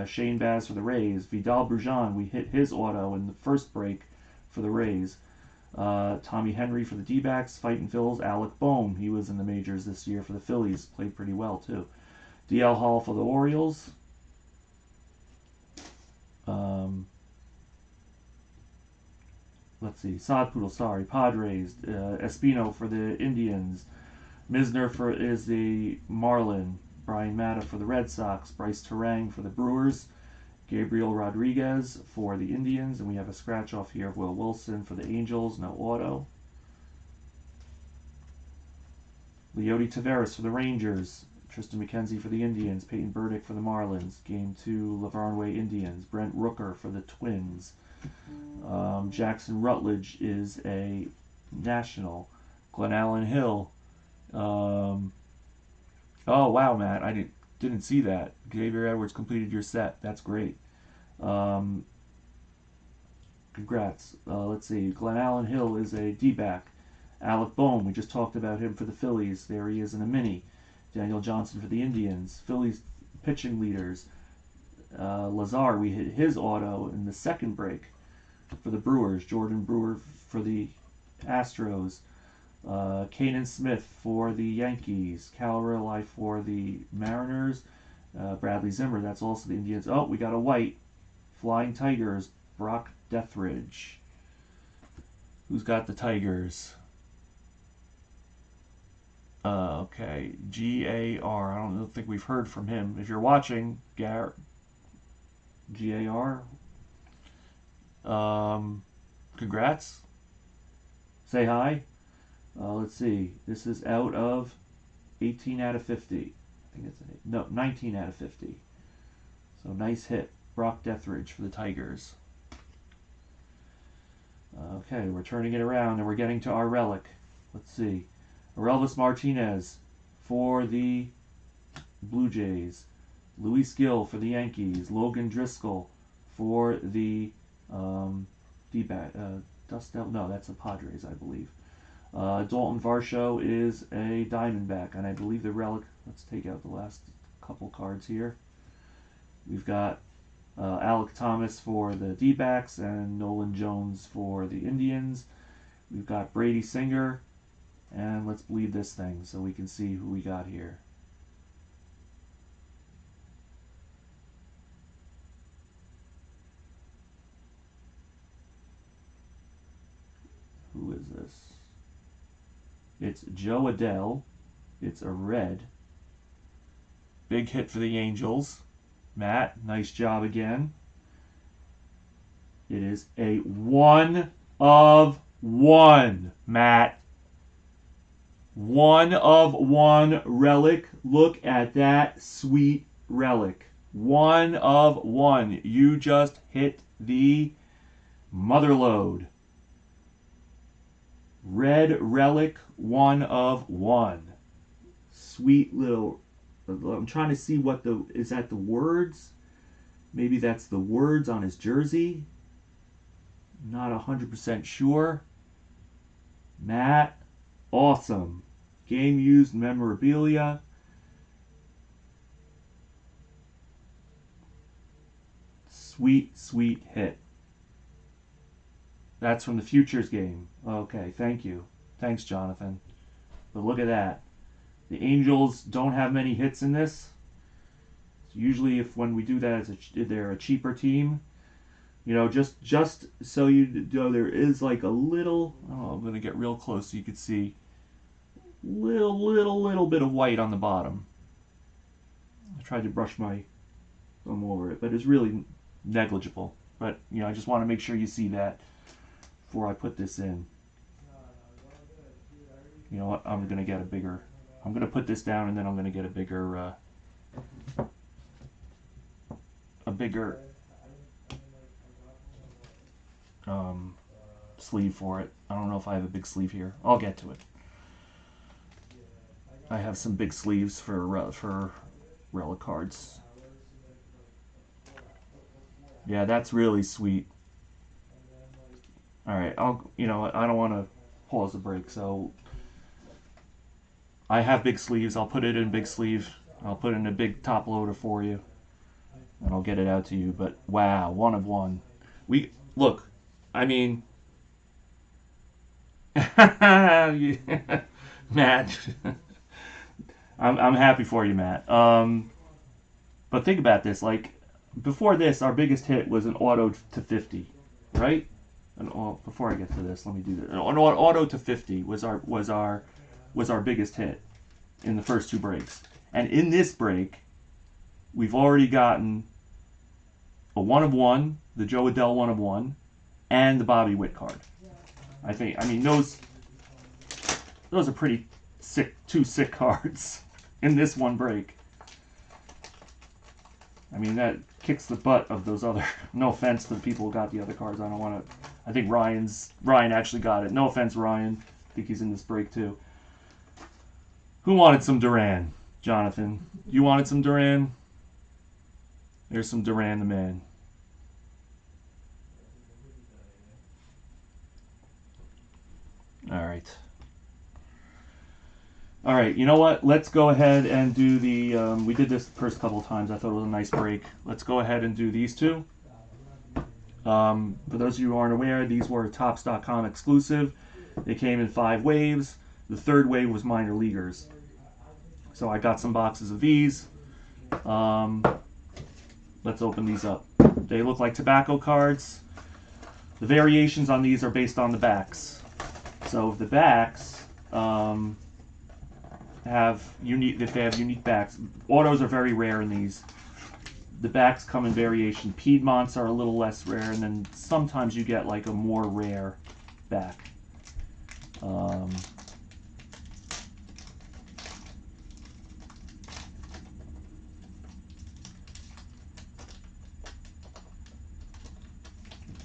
Shane Baz for the Rays, Vidal Brujan, we hit his auto in the first break for the Rays, Tommy Henry for the D-backs, Fightin' Phil's Alec Bohm, he was in the majors this year for the Phillies, played pretty well too. D.L. Hall for the Orioles. Let's see, Sod Poodle, sorry, Padres, Espino for the Indians, Misner is the Marlin, Brian Matta for the Red Sox, Bryce Terang for the Brewers, Gabriel Rodriguez for the Indians, and we have a scratch off here of Will Wilson for the Angels, no auto. Leody Taveras for the Rangers, Tristan McKenzie for the Indians, Peyton Burdick for the Marlins, Game 2 Lavarnway Indians, Brent Rooker for the Twins, Jackson Rutledge is a National, Glen Allen Hill, oh wow, Matt, I didn't see that. Xavier Edwards completed your set, that's great. Congrats. Let's see, Glen Allen Hill is a D-back, Alec Bohm, we just talked about him for the Phillies, there he is in a mini. Daniel Johnson for the Indians. Phillies pitching leaders. Lazar, we hit his auto in the second break for the Brewers. Jordan Brewer for the Astros. Kanan Smith for the Yankees. Cal Raleigh for the Mariners. Bradley Zimmer, that's also the Indians. Oh, we got a white. Flying Tigers, Brock Deathridge. Who's got the Tigers? Okay, G-A-R. I don't think we've heard from him. If you're watching, G-A-R. Congrats. Say hi. Let's see. This is out of 18 out of 50. I think it's an 8. No, 19 out of 50. So nice hit. Brock Deathridge for the Tigers. Okay, we're turning it around and we're getting to our relic. Let's see. Orelvis Martinez for the Blue Jays. Luis Gill for the Yankees. Logan Driscoll for the D-back. No, that's the Padres, I believe. Dalton Varsho is a Diamondback, and I believe the relic. Let's take out the last couple cards here. We've got Alec Thomas for the D-backs and Nolan Jones for the Indians. We've got Brady Singer. And let's bleed this thing so we can see who we got here. Who is this? It's Joe Adele. It's a red. Big hit for the Angels. Matt, nice job again. It is a 1 of 1, Matt. 1 of 1 relic. Look at that sweet relic. 1 of 1. You just hit the mother load. Red relic, 1 of 1. Sweet little. I'm trying to see what is that the words? Maybe that's the words on his jersey. Not 100% sure. Matt. Awesome. Game used memorabilia. Sweet, sweet hit. That's from the Futures game. Okay, thank you. Thanks, Jonathan. But look at that. The Angels don't have many hits in this. Usually when we do that, they're a cheaper team. You know, just so you know, there is like a little. Oh, I'm gonna get real close so you can see little bit of white on the bottom. I tried to brush my thumb over it, but it's really negligible. But you know, I just want to make sure you see that before I put this in. You know what? I'm gonna get a bigger. I'm gonna put this down, and then I'm gonna get a bigger um, sleeve for it. I don't know if I have a big sleeve here. I'll get to it. I have some big sleeves for relic cards. Yeah, that's really sweet. All right, you know, I don't want to pause the break, so I have big sleeves. I'll put it in big sleeve. I'll put it in a big top loader for you, and I'll get it out to you. But wow, one of one. We look. I mean, Matt. I'm happy for you, Matt. But think about this. Like before this, our biggest hit was an auto to 50, right? Before I get to this, let me do this. An auto to 50 was our biggest hit in the first two breaks. And in this break, we've already gotten a 1 of 1, the Joe Adell 1 of 1, and the Bobby Witt card. I mean, those are pretty sick, two sick cards in this one break. I mean, that kicks the butt of those other. No offense to the people who got the other cards. I don't want to. I think Ryan actually got it. No offense, Ryan. I think he's in this break too. Who wanted some Duran? Jonathan, you wanted some Duran? There's some Duran the man. All right. All right, you know what? Let's go ahead and do the. We did this the first couple of times. I thought it was a nice break. Let's go ahead and do these two. For those of you who aren't aware, these were Topps.com exclusive. They came in 5 waves. The third wave was minor leaguers. So I got some boxes of these. Let's open these up. They look like tobacco cards. The variations on these are based on the backs. So the backs have unique backs. Autos are very rare in these. The backs come in variation. Piedmonts are a little less rare, and then sometimes you get like a more rare back.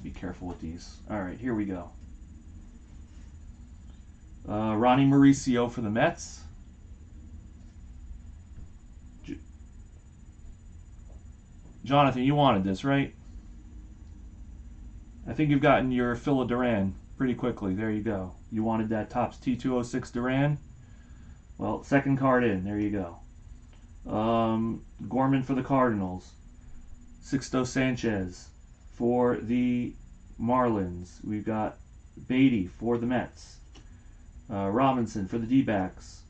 Be careful with these. All right, here we go. Ronnie Mauricio for the Mets. Jonathan, you wanted this, right? I think you've gotten your fill of Duran pretty quickly. There you go. You wanted that Topps T206 Duran? Well, second card in. There you go. Gorman for the Cardinals. Sixto Sanchez for the Marlins. We've got Beatty for the Mets. Robinson for the D-backs.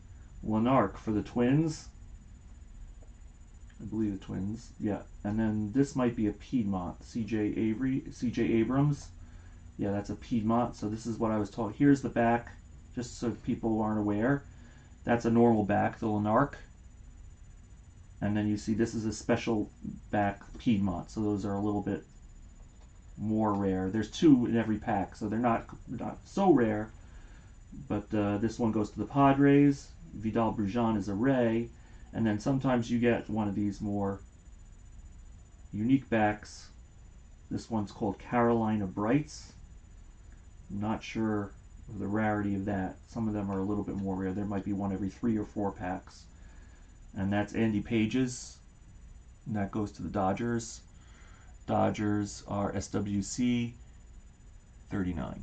Lanark for the Twins. I believe the Twins. Yeah. And then this might be a Piedmont. C.J. Abrams. Yeah, that's a Piedmont. So this is what I was told. Here's the back, just so people aren't aware. That's a normal back, the Lanark. And then you see this is a special back Piedmont. So those are a little bit more rare. There's 2 in every pack, so they're not so rare. But this one goes to the Padres. Vidal Brujan is a Ray. And then sometimes you get one of these more unique backs. This one's called Carolina Brights. I'm not sure of the rarity of that. Some of them are a little bit more rare. There might be one every 3 or 4 packs. And that's Andy Page's. And that goes to the Dodgers. Dodgers are SWC 39.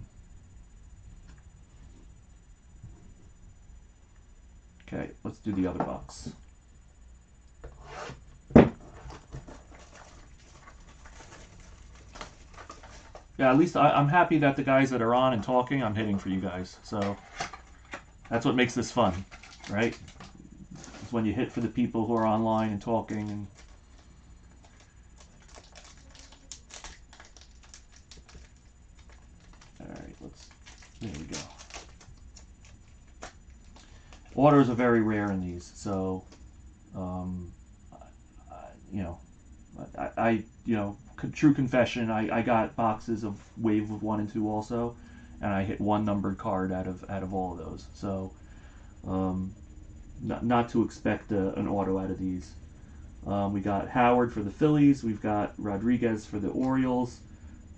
Okay, let's do the other box. Yeah, at least I'm happy that the guys that are on and talking, I'm hitting for you guys. So that's what makes this fun, right? It's when you hit for the people who are online and talking. And There we go. Autos are very rare in these, so you know, true confession, I got boxes of Wave of 1 and 2 also, and I hit one numbered card out of all of those. So not to expect an auto out of these. We got Howard for the Phillies. We've got Rodriguez for the Orioles.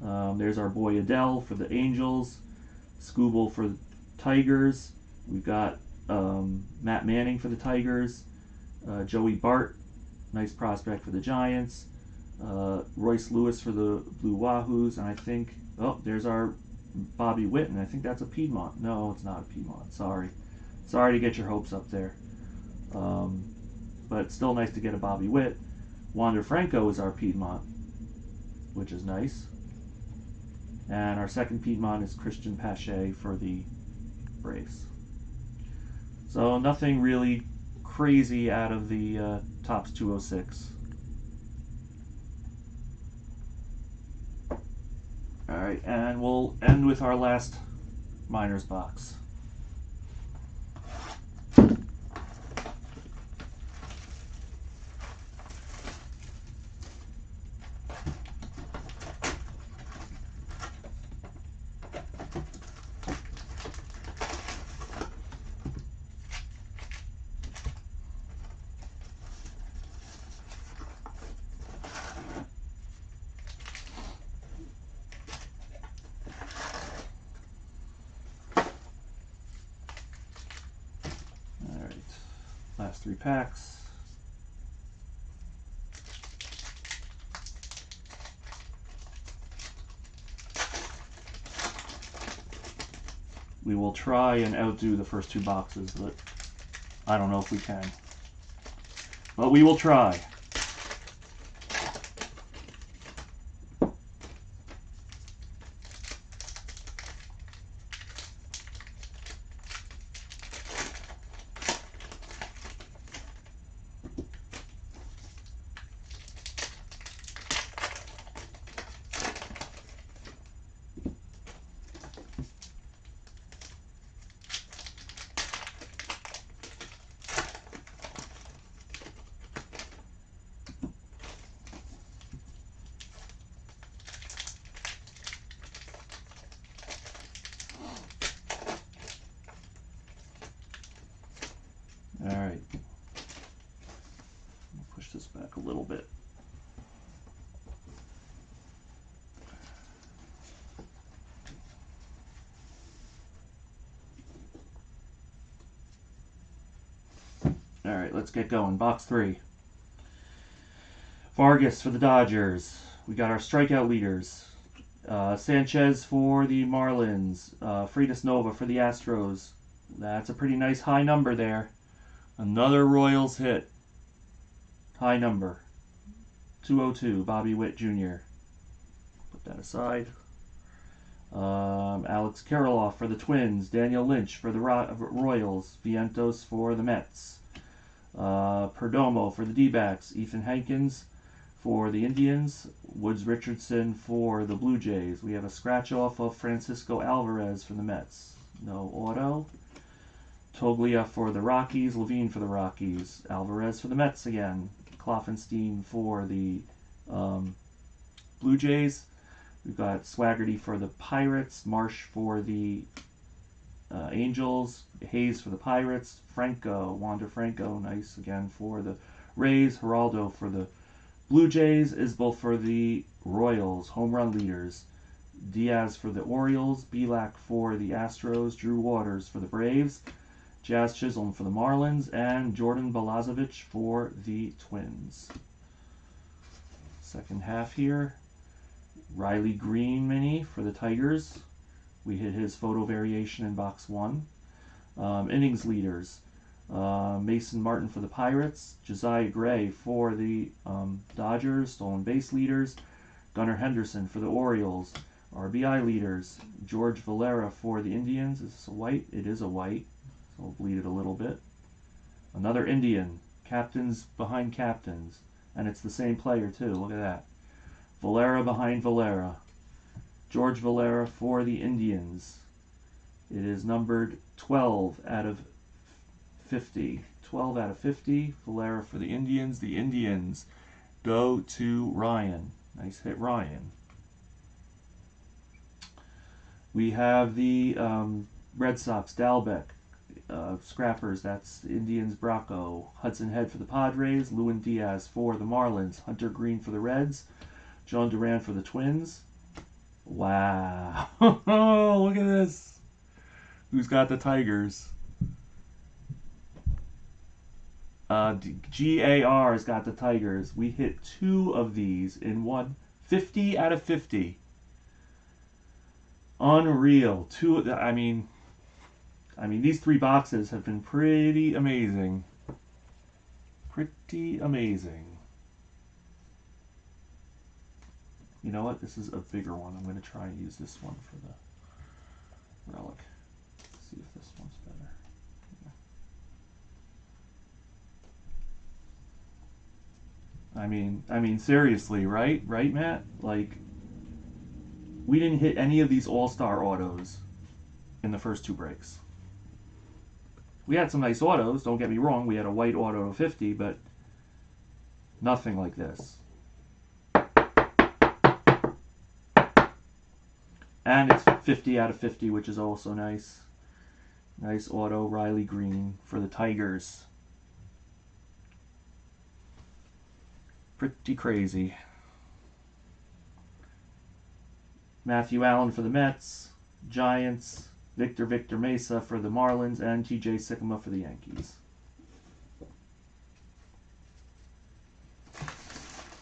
There's our boy Adele for the Angels. Skubal for the Tigers. We've got Matt Manning for the Tigers. Joey Bart, nice prospect for the Giants. Royce Lewis for the Blue Wahoos. And I think, oh, there's our Bobby Witt, and I think that's a Piedmont. No, it's not a Piedmont. Sorry to get your hopes up there. But still nice to get a Bobby Witt. Wander Franco is our Piedmont, which is nice. And our second Piedmont is Christian Pache for the Braves. So nothing really crazy out of the Topps 206. Alright, and we'll end with our last Miners box. Last 3 packs. We will try and outdo the first 2 boxes, but I don't know if we can. But we will try. All right, push this back a little bit. All right, let's get going. Box 3. Vargas for the Dodgers. We got our strikeout leaders. Sanchez for the Marlins. Freitas Nova for the Astros. That's a pretty nice high number there. Another Royals hit. High number. 202, Bobby Witt Jr. Put that aside. Alex Kirilloff for the Twins. Daniel Lynch for the Royals. Vientos for the Mets. Perdomo for the D-backs. Ethan Hankins for the Indians. Woods Richardson for the Blue Jays. We have a scratch off of Francisco Alvarez for the Mets. No auto. Toglia for the Rockies, Levine for the Rockies, Alvarez for the Mets again, Kloffenstein for the Blue Jays. We've got Swaggerty for the Pirates, Marsh for the Angels, Hayes for the Pirates, Wander Franco, nice again for the Rays, Geraldo for the Blue Jays, Isbell for the Royals, home run leaders, Diaz for the Orioles, Bielak for the Astros, Drew Waters for the Braves, Jazz Chisholm for the Marlins, and Jordan Balazovic for the Twins. Second half here. Riley Green mini for the Tigers. We hit his photo variation in box 1. Innings leaders. Mason Martin for the Pirates. Josiah Gray for the Dodgers. Stolen base leaders. Gunnar Henderson for the Orioles. RBI leaders. George Valera for the Indians. Is this a white? It is a white. So we'll bleed it a little bit. Another Indian. Captains behind captains. And it's the same player too. Look at that. Valera behind Valera. George Valera for the Indians. It is numbered 12 out of 50. 12 out of 50. Valera for the Indians. The Indians go to Ryan. Nice hit, Ryan. We have the Red Sox, Dalbeck. Scrappers, that's Indians, Bracco. Hudson Head for the Padres. Lewin Diaz for the Marlins. Hunter Green for the Reds. John Duran for the Twins. Wow. Look at this. Who's got the Tigers? GAR has got the Tigers. We hit 2 of these in one. 50 out of 50. Unreal. I mean, these 3 boxes have been pretty amazing. Pretty amazing. You know what? This is a bigger one. I'm going to try and use this one for the relic. Let's see if this one's better. Yeah. I mean, seriously, right? Right, Matt? Like, we didn't hit any of these all-star autos in the first 2 breaks. We had some nice autos, don't get me wrong. We had a white auto to 50, but nothing like this. And it's 50 out of 50, which is also nice. Nice auto, Riley Green for the Tigers. Pretty crazy. Matthew Allen for the Mets, Giants, Victor Mesa for the Marlins, and TJ Sycamore for the Yankees.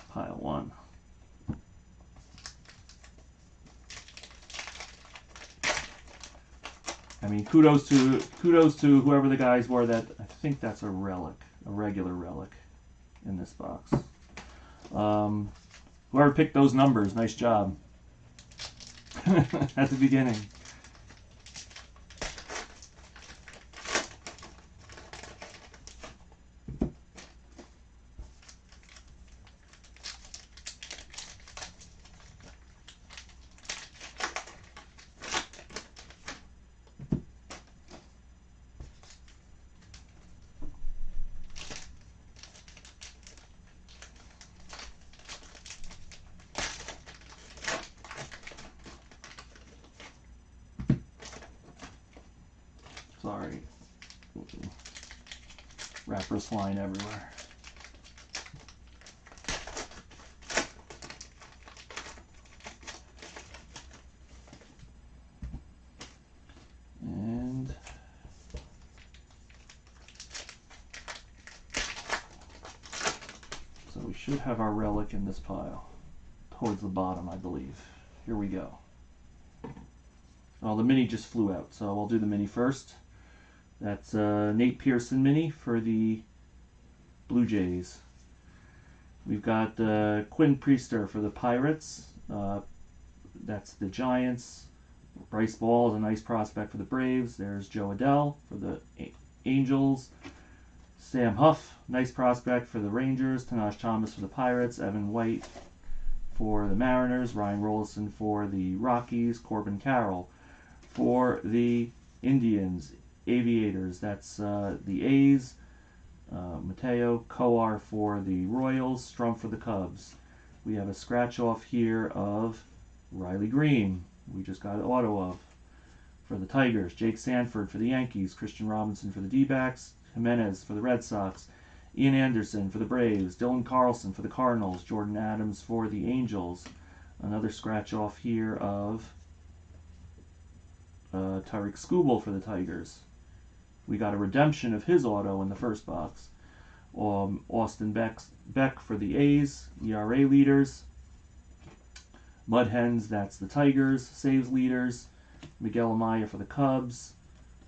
Pile 1. I mean, kudos to whoever the guys were that, I think that's a relic, a regular relic in this box. Whoever picked those numbers, nice job. At the beginning. Sorry. Wrappers flying everywhere. And so we should have our relic in this pile. Towards the bottom, I believe. Here we go. Oh, the mini just flew out, so I'll do the mini first. That's Nate Pearson mini for the Blue Jays. We've got Quinn Priester for the Pirates. That's the Giants. Bryce Ball is a nice prospect for the Braves. There's Joe Adell for the Angels. Sam Huff, nice prospect for the Rangers. Tanash Thomas for the Pirates. Evan White for the Mariners. Ryan Rollison for the Rockies. Corbin Carroll for the Indians. Aviators, that's the A's. Mateo Coar for the Royals. Strum for the Cubs. We have a scratch off here of Riley Green. We just got an auto of for the Tigers. Jake Sanford for the Yankees. Christian Robinson for the D-backs. Jimenez for the Red Sox. Ian Anderson for the Braves. Dylan Carlson for the Cardinals. Jordan Adams for the Angels. Another scratch off here of Tariq Skubal for the Tigers. We got a redemption of his auto in the first box. Austin Beck for the A's, ERA leaders. Mud Hens, that's the Tigers, saves leaders. Miguel Amaya for the Cubs.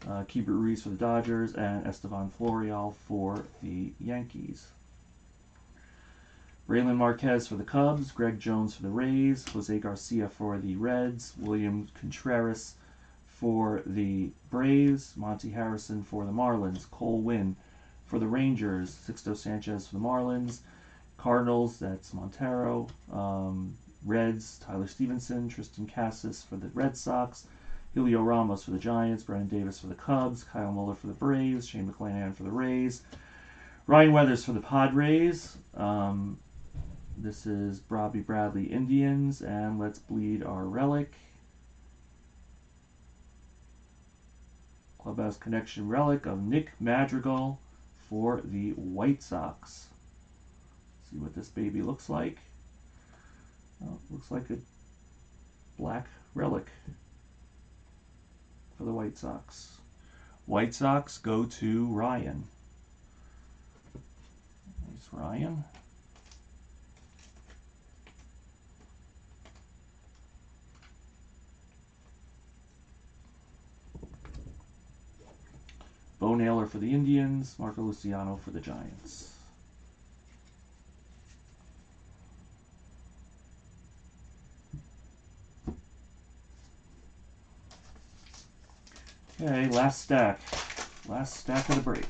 Keibert Ruiz for the Dodgers. And Estevan Florial for the Yankees. Braylon Marquez for the Cubs. Greg Jones for the Rays. Jose Garcia for the Reds. William Contreras for the Braves, Monty Harrison for the Marlins, Cole Winn for the Rangers, Sixto Sanchez for the Marlins, Cardinals, that's Montero, Reds, Tyler Stevenson, Tristan Cassis for the Red Sox, Julio Ramos for the Giants, Brennan Davis for the Cubs, Kyle Muller for the Braves, Shane McClanahan for the Rays, Ryan Weathers for the Padres. This is Bobby Bradley Indians, and let's bleed our relic. Clubhouse Connection relic of Nick Madrigal for the White Sox. See what this baby looks like. Oh, looks like a black relic for the White Sox. White Sox go to Ryan. There's Ryan. Bo Naylor for the Indians, Marco Luciano for the Giants. Okay, last stack. Last stack of the break.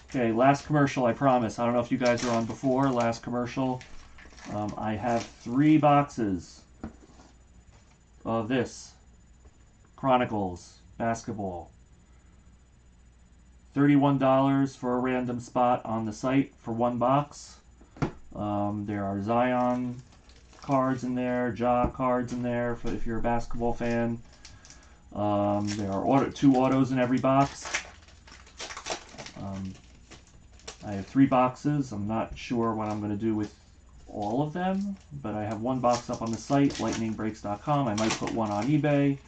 Okay, last commercial, I promise. I don't know if you guys were on before. Last commercial. I have 3 boxes of this Chronicles basketball. $31 for a random spot on the site for 1 box. There are Zion cards in there, Ja cards in there for if you're a basketball fan. There are 2 autos in every box. I have 3 boxes. I'm not sure what I'm going to do with all of them, but I have 1 box up on the site, lightningbreaks.com. I might put 1 on eBay.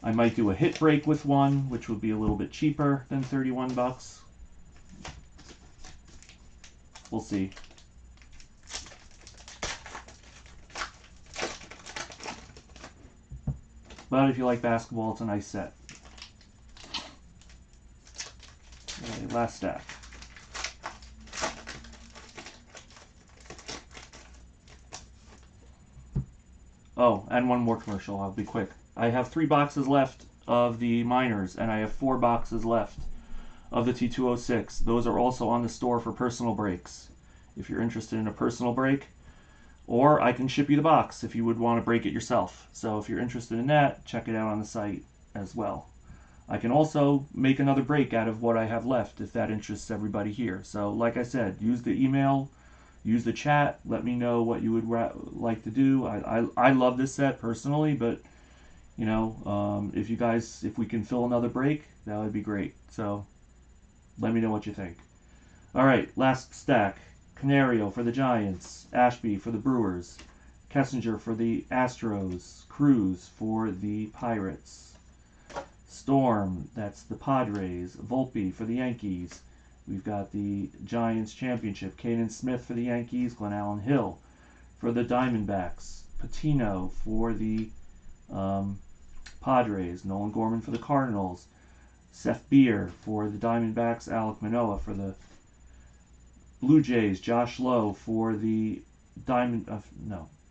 I might do a hit break with 1, which would be a little bit cheaper than 31 bucks. We'll see. But if you like basketball, it's a nice set. Okay, last stack. Oh, and 1 more commercial. I'll be quick. I have 3 boxes left of the minors, and I have 4 boxes left of the T206. Those are also on the store for personal breaks. If you're interested in a personal break, or I can ship you the box if you would want to break it yourself. So if you're interested in that, check it out on the site as well. I can also make another break out of what I have left if that interests everybody here. So like I said, use the email, use the chat, let me know what you would like to do. I love this set personally, but you know, if we can fill another break, that would be great. So let me know what you think. All right, last stack. Canario for the Giants, Ashby for the Brewers, Kessinger for the Astros, Cruz for the Pirates, Storm, that's the Padres, Volpe for the Yankees. We've got the Giants championship, Caden Smith for the Yankees, Glenn Allen Hill for the Diamondbacks, Patino for the Padres, Nolan Gorman for the Cardinals, Seth Beer for the Diamondbacks, Alek Manoah for the Blue Jays, Josh Lowe for the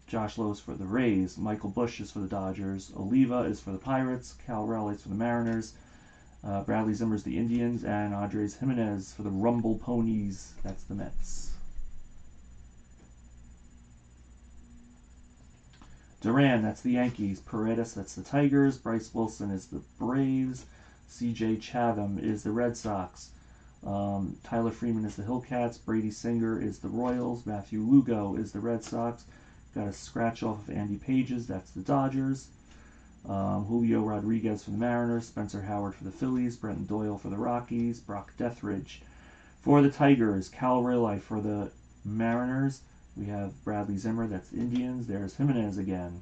Josh Lowe's for the Rays, Michael Bush is for the Dodgers, Oliva is for the Pirates, Cal Raleigh for the Mariners, Bradley Zimmer's the Indians, and Andres Jimenez for the Rumble Ponies, that's the Mets. Duran, that's the Yankees, Paredes, that's the Tigers, Bryce Wilson is the Braves, CJ Chatham is the Red Sox, Tyler Freeman is the Hillcats, Brady Singer is the Royals, Matthew Lugo is the Red Sox, got a scratch off of Andy Pages, that's the Dodgers, Julio Rodriguez for the Mariners, Spencer Howard for the Phillies, Brenton Doyle for the Rockies, Brock Deathridge for the Tigers, Cal Raleigh for the Mariners, we have Bradley Zimmer, that's Indians, there's Jimenez again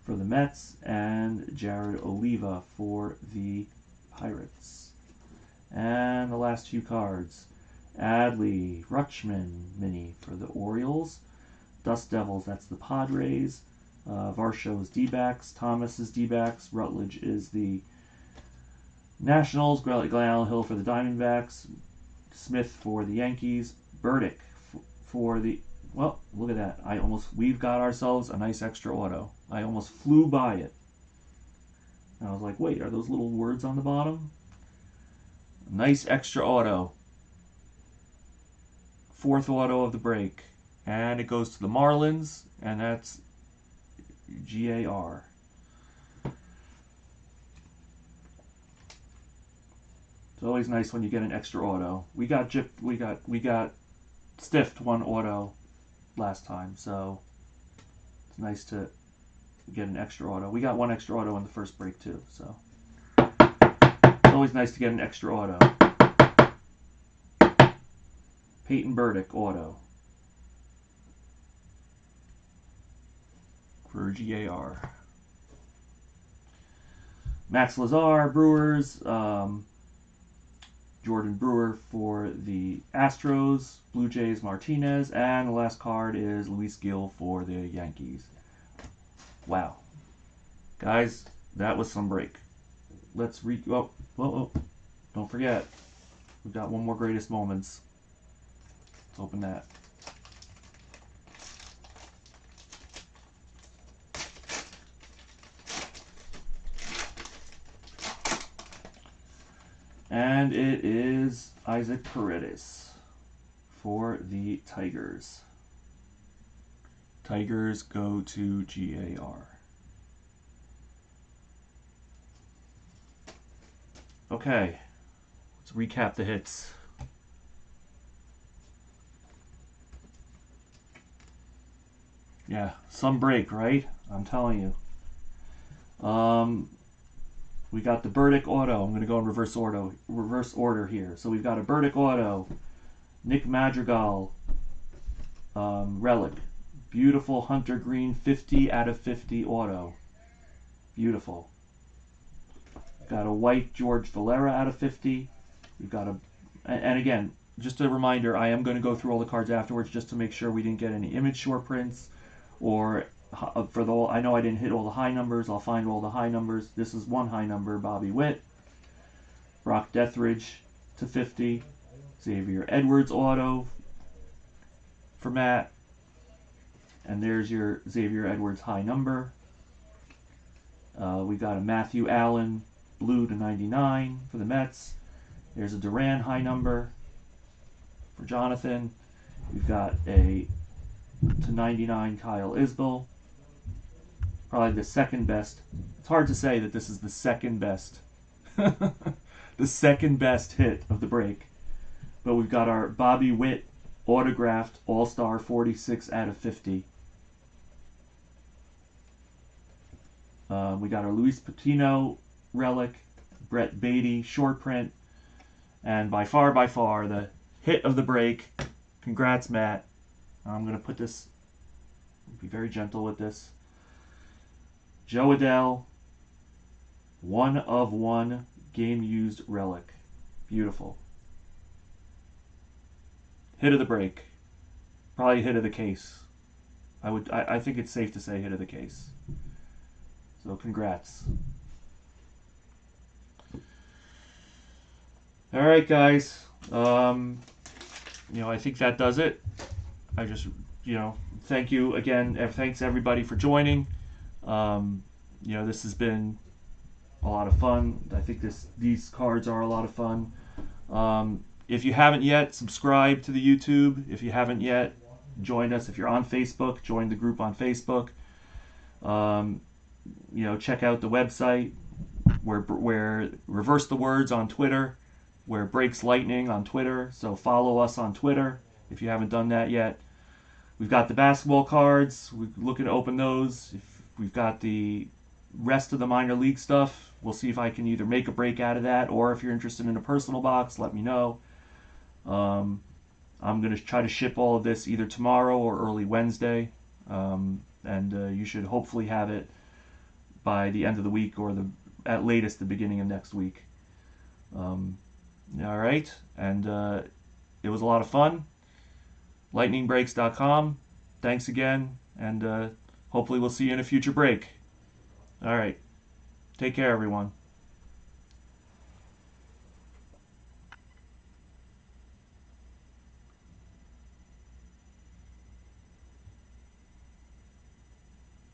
for the Mets, and Jared Oliva for the Pirates. And the last few cards, Adley Rutschman mini for the Orioles, Dust Devils, that's the Padres, Varsho is D-backs, Thomas is D-backs, Rutledge is the Nationals, Glenn Allen Hill for the Diamondbacks, Smith for the Yankees, Burdick for the, well, look at that, we've got ourselves a nice extra auto. I almost flew by it. And I was like, wait, are those little words on the bottom? Nice extra auto. 4th auto of the break. And it goes to the Marlins, and that's GAR. It's always nice when you get an extra auto. We got stiffed one auto last time, so it's nice to get an extra auto. We got one extra auto in the first break too, so it's always nice to get an extra auto. Peyton Burdick auto for GAR. Max Lazar, Brewers. Jordan Brewer for the Astros. Blue Jays, Martinez. And the last card is Luis Gil for the Yankees. Wow. Guys, that was some break. Let's oh, don't forget. We've got one more greatest moments. Let's open that. And it is Isaac Paredes for the Tigers. Tigers go to GAR. Okay, let's recap the hits. Yeah, some break, right? I'm telling you. We got the Burdick auto. I'm going to go in reverse order here. So we've got a Burdick auto, Nick Madrigal relic, beautiful Hunter Green 50 out of 50 auto, beautiful. Got a white George Valera out of 50. We've got and again, just a reminder, I am going to go through all the cards afterwards just to make sure we didn't get any image short prints or I know I didn't hit all the high numbers. I'll find all the high numbers. This is one high number, Bobby Witt. Brock Deathridge to 50. Xavier Edwards auto for Matt. And there's your Xavier Edwards high number. We got a Matthew Allen blue to 99 for the Mets. There's a Duran high number for Jonathan. We've got a to 99 Kyle Isbell. Probably the second best. It's hard to say that this is the second best. The second best hit of the break. But we've got our Bobby Witt autographed All-Star 46 out of 50. We got our Luis Patino relic, Brett Beatty short print, and by far the hit of the break. Congrats, Matt. I'm going to put this, be very gentle with this. Joe Adell, 1 of 1 game used relic. Beautiful. Hit of the break. Probably hit of the case. I think it's safe to say hit of the case. So congrats. All right, guys. I think that does it. I just, thank you again. Thanks everybody for joining. This has been a lot of fun. I think these cards are a lot of fun. If you haven't yet, subscribe to the YouTube. If you haven't yet, join us. If you're on Facebook, join the group on Facebook. Check out the website. Where Reverse the Words on Twitter. Where Breaks Lightning on Twitter. So follow us on Twitter if you haven't done that yet. We've got the basketball cards. We're looking to open those. We've got the rest of the minor league stuff. We'll see if I can either make a break out of that, or if you're interested in a personal box, let me know. I'm going to try to ship all of this either tomorrow or early Wednesday, and you should hopefully have it by the end of the week or at latest the beginning of next week. All right, and it was a lot of fun. lightningbreaks.com. Thanks again, and hopefully we'll see you in a future break. All right. Take care, everyone.